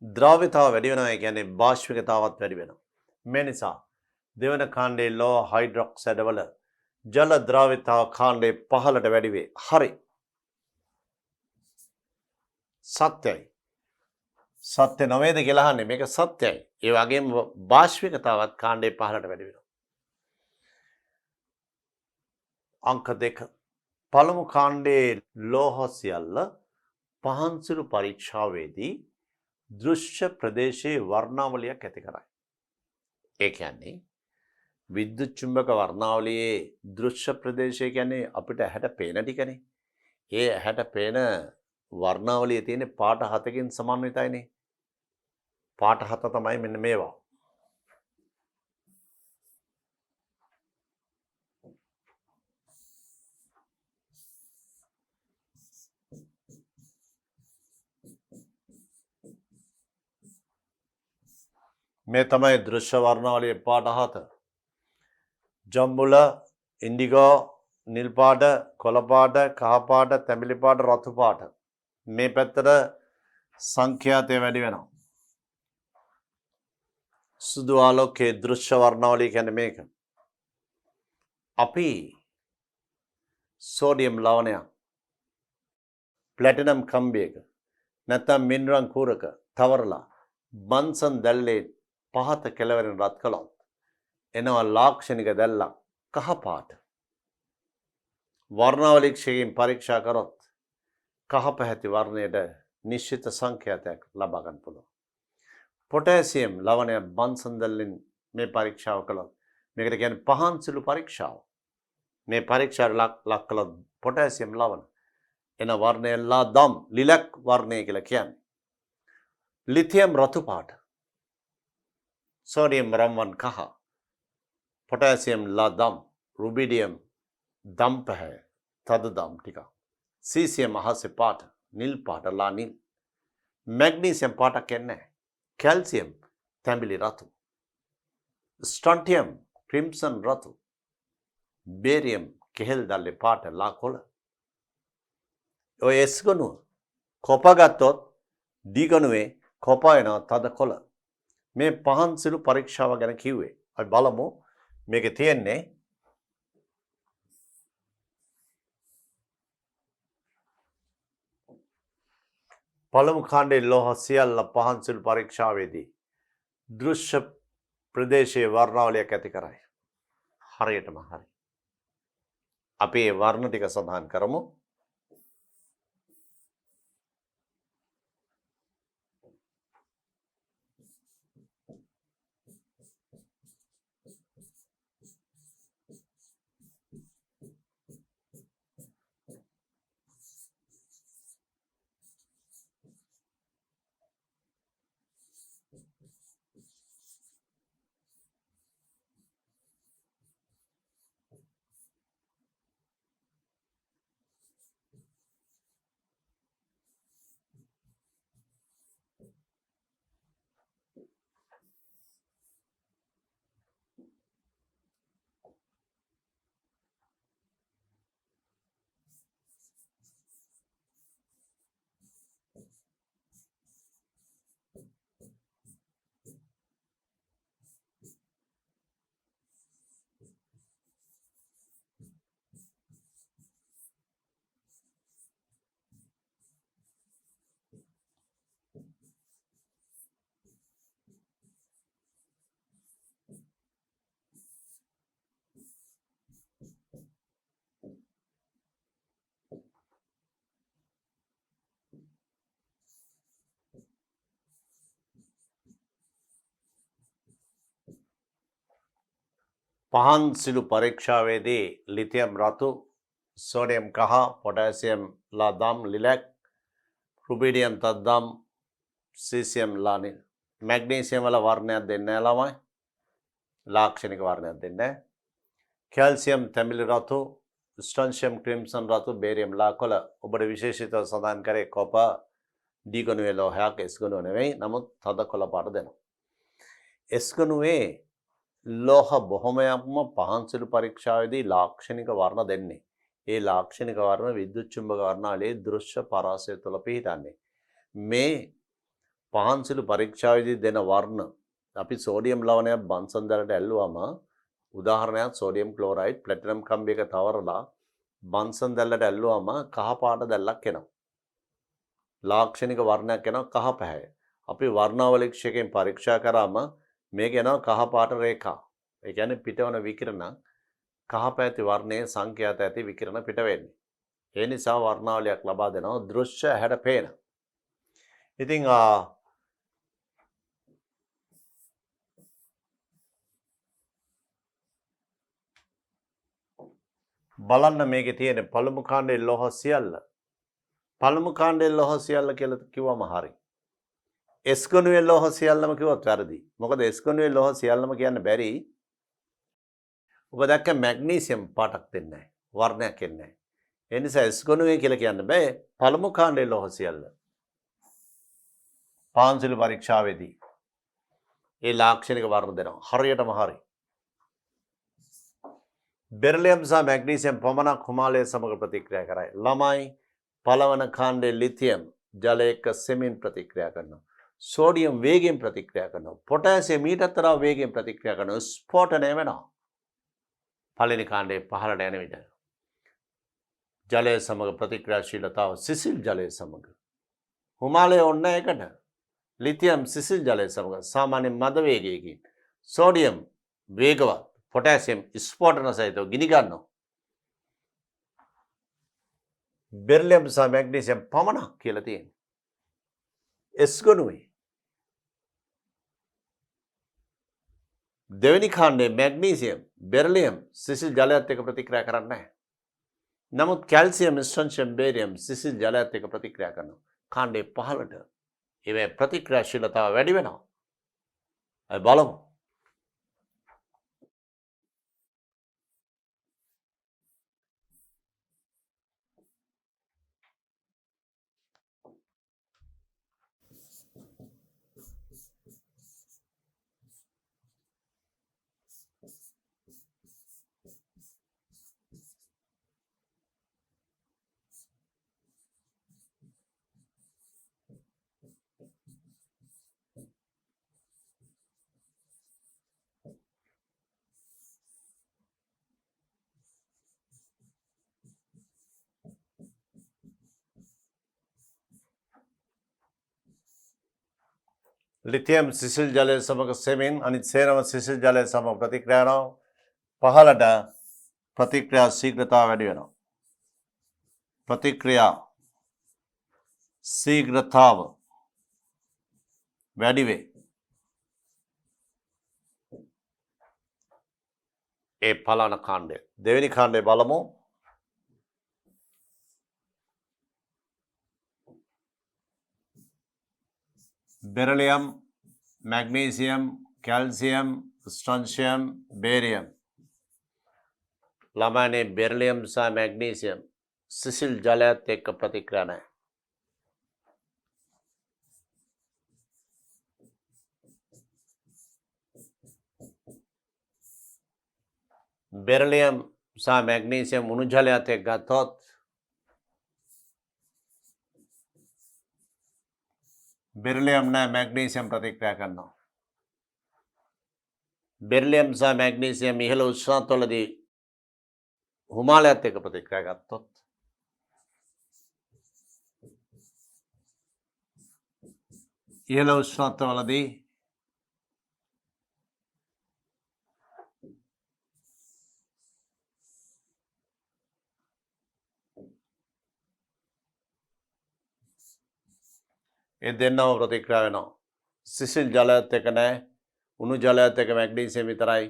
ද්‍රාව්‍යතාව වැඩි වෙනවා කියන්නේ බාෂ්මිකතාවත් වැඩි වෙනවා. මේ නිසා දෙවන කාණ්ඩයේ ලෝහ හයිඩ්‍රොක්සයිඩ් වල ජල ද්‍රාව්‍යතාව කාණ්ඩේ පහළට වැඩි වේ. හරි. සත්‍යයි. සත්‍ය නොවේද කියලා අහන්නේ. මේක සත්‍යයි. ඒ වගේම බාෂ්මිකතාවත් කාණ්ඩේ පහළට වැඩි වෙනවා. අංක 2. පළමු කාණ්ඩයේ ලෝහ සියල්ල පහන්සිරු පරීක්ෂාවේදී දෘශ්‍ය ප්‍රදේශයේ වර්ණාවලියක් ඇති කරයි. ඒ කියන්නේ විද්‍යුත් චුම්බක වර්ණාවලියේ දෘශ්‍ය ප්‍රදේශය කියන්නේ අපිට ඇහැට පේන ටිකනේ. ඒ ඇහැට පේන වර්ණාවලියේ තියෙන පාට 7කින් සමන්විතයිනේ. පාට 7 තමයි මෙන්න මේවා. මේ තමයි දෘශ්‍ය වර්ණාවලියේ පාට 7. ජම්බුල, ඉන්ඩිගෝ, නිල් පාට, කොළ පාට, කහ පාට, තැඹිලි පාට, රතු පාට. මේ පැත්තට සංඛ්‍යාතය වැඩි වෙනවා. සුදු ආලෝකයේ දෘශ්‍ය වර්ණාවලිය කියන්නේ මේක. අපි සෝඩියම් ලවණයක්, ප්ලැටිනම් කම්බියක, නැත්නම් මින්රන් කූරක තවරලා බන්සන් දැල්ලේ පහත කෙළවරින් රත් කළොත් එනවා ලාක්ෂණික දැල්ලක් කහ පාට. වර්ණාවලීක්ෂකයන් පරීක්ෂා කරොත් කහ පැහැති වර්ණයට නිශ්චිත සංඛ්‍යාතයක් ලබා ගන්න පුළුවන්. පොටෑසියම් ලවණය බන්සන් දැල්ලෙන් මේ පරීක්ෂාව කළොත් මේකට කියන්නේ පහන්සිලු පරීක්ෂාව. මේ පරීක්ෂාවට ලක් කළොත් පොටෑසියම් ලවණ එන වර්ණය ලාදම් ලිලක් වර්ණය කියලා කියන්නේ. ලිතියම් රතු පාට, සෝඩියම් රම්වන් කහ, පොටෑසියම් ලාදම්, රුබිඩියම් දම් පැහැ තද දම් ටික, සීසියම් අහසේ පාට නිල් පාට ලා නිල්, මැග්නීසියම් පාටක් එන්නේ, කැල්සියම් තැඹිලි රතු, ස්ටොන්ටියම් ක්‍රිම්සන් රතු, බේරියම් කෙහෙල් දල්ලේ පාට ලා කොළ. ඔය S ගණුව කොප ගත්තොත් D ගණුවේ කොප එනවා තද කොළ. මේ පහන්සිලු පරීක්ෂාව ගැන කිව්වේ. අපි බලමු මේකේ තියෙන්නේ පළමු කාණ්ඩයේ ලෝහ සියල්ල පහන්සිලු පරීක්ෂාවේදී දෘශ්‍ය ප්‍රදේශයේ වර්ණාවලියක් ඇති කරයි. හරියටම හරි. අපි මේ වර්ණ ටික සඳහන් කරමු. පහන්සිලු පරීක්ෂාවේදී ලිතියම් රතු, සෝඩියම් කහ, පොටෑසියම් ලාදම් ලිලැක්, රුබිඩියම් තද්දම්, සීසියම් ලා නිල්. මැග්නීසියම් වල වර්ණයක් දෙන්නේ නැහැ ළමයි. ලාක්ෂණික වර්ණයක් දෙන්නේ නැහැ. කැල්සියම් තැඹිලි රතු, ස්ටොන්ෂියම් ක්‍රිම්සන් රතු, බේරියම් ලා කොළ. ඔබට විශේෂිතව සඳහන් කරේ කොප D ගණුවේ ලෝහයක් S ගණුව නෙවෙයි. නමුත් තද කොළ පාට දෙනවා. S ගණුවේ ලෝහ බොහොමයක්ම පහන්සිලු පරීක්ෂාවේදී ලාක්ෂණික වර්ණ දෙන්නේ. ඒ ලාක්ෂණික වර්ණ විද්‍යුත් චුම්බක වර්ණාලයේ දෘශ්‍ය පරාසය තුළ පිහිටන්නේ. මේ පහන්සිලු පරීක්ෂාවේදී දෙන වර්ණ අපි සෝඩියම් ලවණයක් බන්සන් දැලට ඇල්ලුවම උදාහරණයක් සෝඩියම් ක්ලෝරයිඩ් ප්ලැටිනම් කම්බියක තවරලා බන්සන් දැල්ලට ඇල්ලුවම කහ පාට දැල්ලක් එනවා. ලාක්ෂණික වර්ණයක් එනවා කහ පැහැය. අපි වර්ණාවලීක්ෂකයෙන් පරීක්ෂා කරාම මේක එනවා කහ පාට රේඛා. ඒ කියන්නේ පිටවන විකිරණ කහ පැහැති වර්ණයේ සංඛ්‍යාත ඇති විකිරණ පිට වෙන්නේ. ඒ නිසා වර්ණාවලියක් ලබා දෙනවා දෘශ්‍ය ඇහැට පේන. ඉතින් බලන්න මේකේ තියෙන පළමු කාණ්ඩයේ ලෝහ සියල්ල පළමු කාණ්ඩයේ ලෝහ සියල්ල කියලා කිව්වම හරි. S ගුණයේ ලෝහ සියල්ලම කිව්වොත් වැරදි. මොකද S ගුණයේ ලෝහ සියල්ලම කියන්න බැරි. ඔබ දැක්ක මැග්නීසියම් පාටක් දෙන්නේ නැහැ. වර්ණයක් එන්නේ නැහැ. ඒ නිසා S ගුණයේ කියලා කියන්න බෑ. පළමු කාණ්ඩයේ ලෝහ සියල්ල. පාන්සිල් පරීක්ෂාවේදී ඒ ලාක්ෂණික වර්ණ දෙනවා. හරියටම හරි. බෙරිලියම් සහ මැග්නීසියම් පමණක් හිමාලය සමග ප්‍රතික්‍රියා කරයි. ළමයි පළවන කාණ්ඩයේ ලිතියම් ජලයක සෙමින් ප්‍රතික්‍රියා කරනවා. සෝඩියම් වේගයෙන් ප්‍රතික්‍රියා කරනවා. පොටෑසියම් ඊටත් වඩා වේගයෙන් ප්‍රතික්‍රියා කරනවා. ස්ෆෝටනය වෙනවා. පළවෙනි කාණ්ඩයේ පහළට යන විට ජලය සමග ප්‍රතික්‍රියාශීලතාව සිසිල් ජලය සමග. හිමාලය ඔන්න එකට. ලිතියම් සිසිල් ජලය සමග සාමාන්‍ය මද වේගයකින්. සෝඩියම් වේගවත්. පොටෑසියම් ස්ෆෝටන සහිතව ගිනි ගන්නවා. බෙරිලියම් සහ මැග්නීසියම් පමණක් කියලා තියෙනවා. S ගුණුවේ දෙවෙනි කාණ්ඩයේ මැග්නීසියම් බෙරිලියම් සිසිල් ජලයත් එක්ක ප්‍රතික්‍රියා කරන්නේ නැහැ. නමුත් කැල්සියම් ස්ට්‍රොන්සියම් බේරියම් සිසිල් ජලයත් එක්ක ප්‍රතික්‍රියා කරනවා. කාණ්ඩයේ 15ට ඒවේ ප්‍රතික්‍රියාශීලතාව වැඩි වෙනවා. අපි බලමු. ලිතියම් සිසිල් ජලය සමග සෙමින් අනිත් සේරම සිසිල් ජලය සමග ප්‍රතික්‍රියා කරනවා. පහළට ප්‍රතික්‍රියා ශීඝ්‍රතාව වැඩි වෙනවා. ප්‍රතික්‍රියා ශීඝ්‍රතාව වැඩි වේ. ඒ පළවන කාණ්ඩය. දෙවෙනි කාණ්ඩය බලමු. Beryllium magnesium calcium strontium barium लमाने बेरिलियम सा मैग्नीशियम सिसिल जलयत एक प्रतिक्रिया है. बेरिलियम सा मैग्नीशियम उनुजलयत एक गाथोत बेरिलियम ने मैग्नीशियम प्रतिक्रिया करना. बेरिलियम सा मैग्नीशियम इहल उष्णत्वलदी हिमालयत एक प्रतिक्रिया करतो. इहल उष्णत्वलदी ये දෙන්නම ප්‍රතික්‍රියා වෙනවා. සිසිල් ජලයත් එක්ක නැහැ. උණු ජලයත් එක්ක මැග්නීසියම් විතරයි.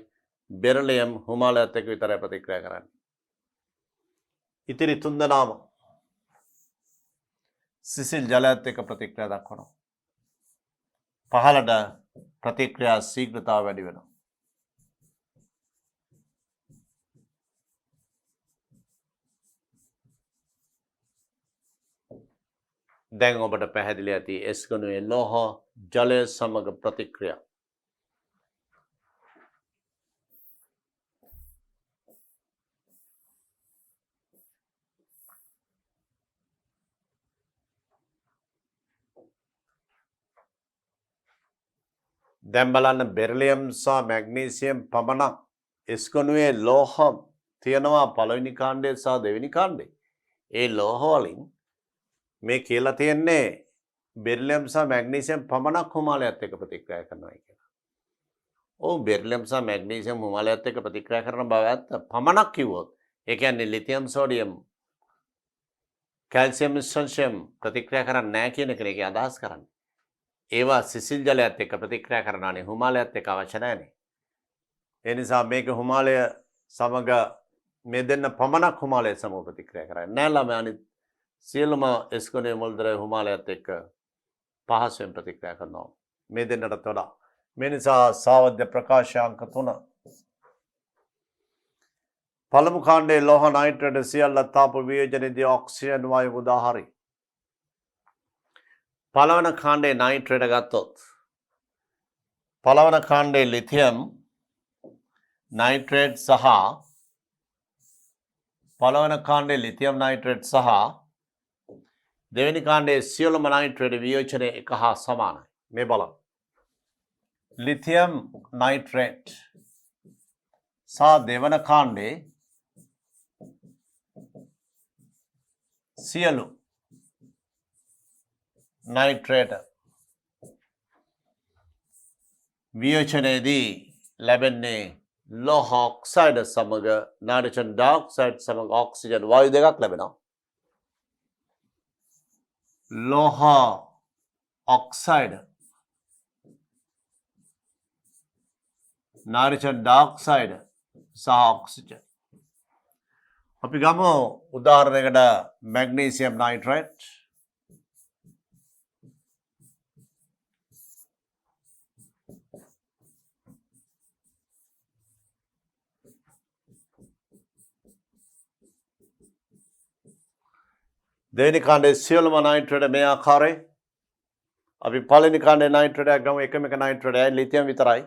බෙරිලියම් හිමාලයත් එක්ක විතරයි ප්‍රතික්‍රියා කරන්නේ. ඉතිරි තුන් දෙනාම සිසිල් ජලයත් එක්ක ප්‍රතික්‍රියා දක්වනවා. පහළට ප්‍රතික්‍රියා ශීඝ්‍රතාව වැඩි වෙනවා. දැන් ඔබට පැහැදිලි ඇති S ගුණයේ ලෝහ ජලය සමග ප්‍රතික්‍රියා. දැන් බලන්න බෙරිලියම් සහ මැග්නීසියම් පමණක් S ගුණයේ ලෝහ තියෙනවා පළවෙනි කාණ්ඩයේ සහ දෙවෙනි කාණ්ඩයේ. ඒ ලෝහ වලින් මේ කියලා තියෙන්නේ බෙරිලියම් සහ මැග්නීසියම් පමණක් හිමාලයත් එක්ක ප්‍රතික්‍රියා කරනවා කියලා. ඔව් බෙරිලියම් සහ මැග්නීසියම් හිමාලයත් එක්ක ප්‍රතික්‍රියා කරන බව ඇත්ත. පමණක් කිව්වොත් ඒ කියන්නේ ලිතියම් සෝඩියම් කැල්සියම් ස්ට්‍රොන්සියම් ප්‍රතික්‍රියා කරන්නේ නැහැ කියන එක ඒකේ අදහස් කරන්නේ. ඒවා සිසිල් ජලයත් එක්ක ප්‍රතික්‍රියා කරනවානේ හිමාලයත් එක්ක අවශ්‍ය නැහැනේ. ඒ නිසා මේක හිමාලය සමග මේ දෙන්න පමණක් හිමාලය සමග ප්‍රතික්‍රියා කරන්නේ නැහැ ළමයා. අනිත් සියලුම එස්කොනේ මුල්දර හිමාලයත් එක්ක පහසුවෙන් ප්‍රතික්‍රියා කරනවා. මේ දෙන්නටත් වඩා. මේ නිසා සාවද්‍ය ප්‍රකාශාංක 3. පළමු කාණ්ඩයේ ලෝහ නයිට්‍රේට් සියල්ල තාප වියෝජනයේදී ඔක්සිජන් වායු උදාහරණයි. පළවන කාණ්ඩයේ නයිට්‍රේට් ගත්තොත් පළවන කාණ්ඩයේ ලිතියම් නයිට්‍රේට් සහ පළවන කාණ්ඩයේ ලිතියම් නයිට්‍රේට් සහ දෙවෙනි කාණ්ඩයේ සියලුම නයිට්‍රේට් වියෝජනය එක හා සමානයි. මේ බලන්න. ලිතියම් නයිට්‍රේට් සහ දෙවන කාණ්ඩයේ සියලු නයිට්‍රේට් වියෝජනයේදී ලැබෙන්නේ ලෝහ ඔක්සයිඩ් සමග නයිට්‍රජන් ඩයොක්සයිඩ් සමග ඔක්සිජන් වායු දෙකක් ලැබෙනවා. ලෝහ ඔක්සයිඩ් නයිට්‍රජන් ඩයොක්සයිඩ් සහ ඔක්සිජන්. අපි ගමු උදාහරණයකට මැග්නීසියම් නයිට්‍රේට්. දෙවෙනි කාණ්ඩයේ සියලුම නයිට්‍රේට් මේ ආකාරයි. අපි පළවෙනි කාණ්ඩයේ නයිට්‍රේට් එක ගමු. එකම එක නයිට්‍රේට් ලිතියම් විතරයි.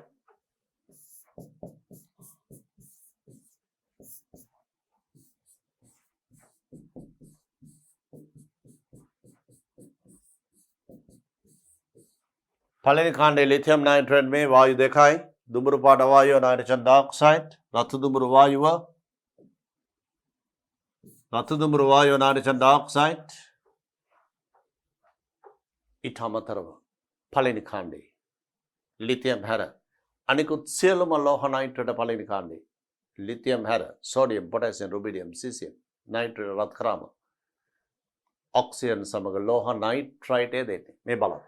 පළවෙනි කාණ්ඩයේ ලිතියම් නයිට්‍රේට් මේ වායු දෙකයි. දුඹුරු පාට වායුව නයිට්‍රජන් ඩයොක්සයිඩ්, රතු දුඹුරු වායුව නයිට්‍රජන් ඩයොක්සයිඩ්. ඊට අමතරව පළවෙනි කාණ්ඩයේ ලිතියම් හැර අනිකුත් සියලුම ලෝහ නයිට්‍රේට් පළවෙනි කාණ්ඩයේ ලිතියම් හැර සෝඩියම්, පොටෑසියම්, රුබිඩියම්, සීසියම් නයිට්‍රේට් රත් කරාම ඔක්සිජන් සමග ලෝහ නයිට්‍රයිට් දෙන්නේ. මේ බලන්න.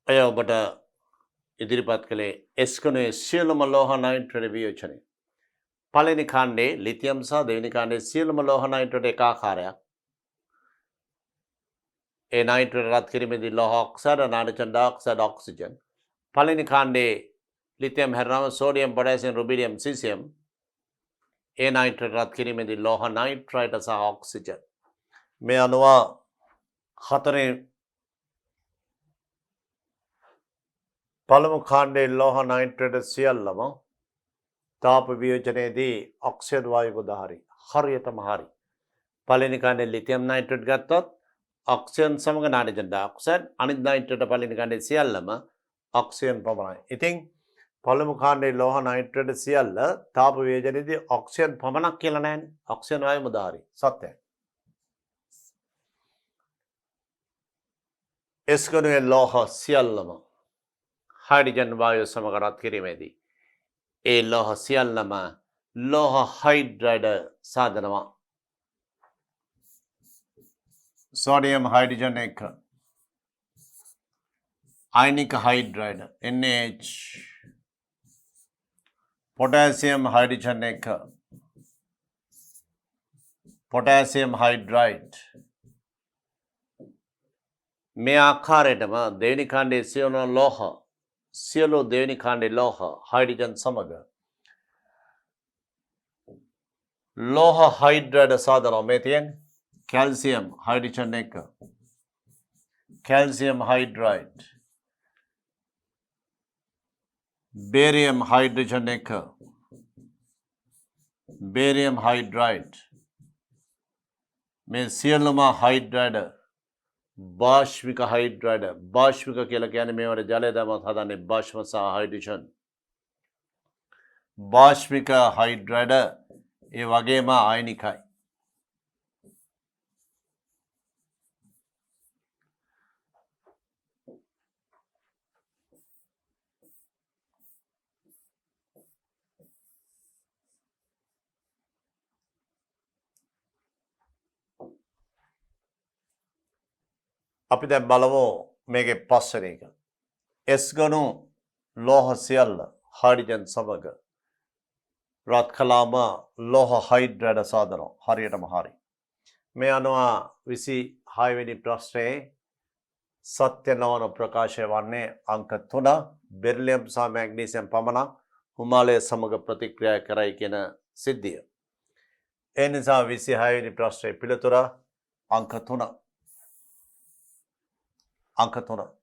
අය ඔබට ඉදිරිපත් කළේ එස්කොනේ සියලුම ලෝහ නයිට්‍රේට් වියෝජනය. පළවෙනි කාණ්ඩයේ ලිතියම් සහ දෙවෙනි කාණ්ඩයේ සියලුම ලෝහ නයිට්‍රේට් එක ආකාරයක්. ඒ නයිට්‍රේට් රත් කිරීමේදී ලෝහ ඔක්සයිඩ්, නයිට්‍රජන් ඩයොක්සයිඩ්, ඔක්සිජන්. පළවෙනි කාණ්ඩයේ ලිතියම් හැරනම සෝඩියම්, පොටෑසියම්, රුබිඩියම්, සීසියම්. ඒ නයිට්‍රේට් රත් කිරීමේදී ලෝහ නයිට්‍රයිට් සහ ඔක්සිජන්. මේ අනුව හතරේ පළමු කාණ්ඩයේ ලෝහ නයිට්‍රේට් සියල්ලම තාප වියෝජනයේදී ඔක්සිජන් වායු උදාහරණයි. හරියටම හරි. පළවෙනි කාණ්ඩයේ ලිතියම් නයිට්‍රේට් ගත්තොත් ඔක්සිජන් සමග නයිට්‍රජන් ඩයොක්සයිඩ්, අනිත් නයිට්‍රේට් පළවෙනි කාණ්ඩයේ සියල්ලම ඔක්සිජන් පමණයි. ඉතින් පළමු කාණ්ඩයේ ලෝහ නයිට්‍රේට් සියල්ල තාප වියෝජනයේදී ඔක්සිජන් පමණක් කියලා නැහැනේ. ඔක්සිජන් වායු උදාහරණයි. සත්‍යයි. එස්කොනේ ලෝහ සියල්ලම හයිඩ්‍රජන් වායුව සමග රත් කිරීමේදී ඒ ලෝහ සියල්ලම ලෝහ හයිඩ්‍රයිඩ් සාදනවා. සෝඩියම් හයිඩ්‍රජන් එක, අයනික හයිඩ්‍රයිඩ් NaH, පොටෑසියම් හයිඩ්‍රජන් එක, පොටෑසියම් හයිඩ්‍රයිඩ්. මේ ආකාරයටම දෙවෙනි කාණ්ඩයේ සියලු දෙවෙනි කාණ්ඩයේ ලෝහ හයිඩ්‍රජන් සමග ලෝහ හයිඩ්‍රයිඩ් සාදනවා. මේ තියෙන්නේ කැල්සියම් හයිඩ්‍රජන් එක, කැල්සියම් හයිඩ්‍රයිඩ්, බේරියම් හයිඩ්‍රජන් එක, බේරියම් හයිඩ්‍රයිඩ්. මේ සියලුම හයිඩ්‍රයිඩ් बाष्विक हाइड्राइड. बाष्विक කියලා කියන්නේ මේවට ජලය දැමත් හදන්නේ භාෂ්ම සහ හයිඩ්‍රජන්. භාෂ්මික හයිඩ්‍රයිඩ ඒ වගේම ආයනිකයි. අපි දැන් බලමු මේකේ පස්වෙනි එක. S ගණු ලෝහ සියල්ල හයිඩ්‍රජන් සමග රත් කළාම ලෝහ හයිඩ්‍රයිඩ සාදනවා. හරියටම හරි. මේ අනුව 26 වෙනි ප්‍රශ්නයේ සත්‍ය නොවන ප්‍රකාශය වන්නේ අංක 3 බෙරිලියම් සහ මැග්නීසියම් පමණක් හිමාලය සමග ප්‍රතික්‍රියා කරයි කියන සිද්ධිය. ඒ නිසා 26 වෙනි ප්‍රශ්නයේ පිළිතුර අංක 3. अंक 3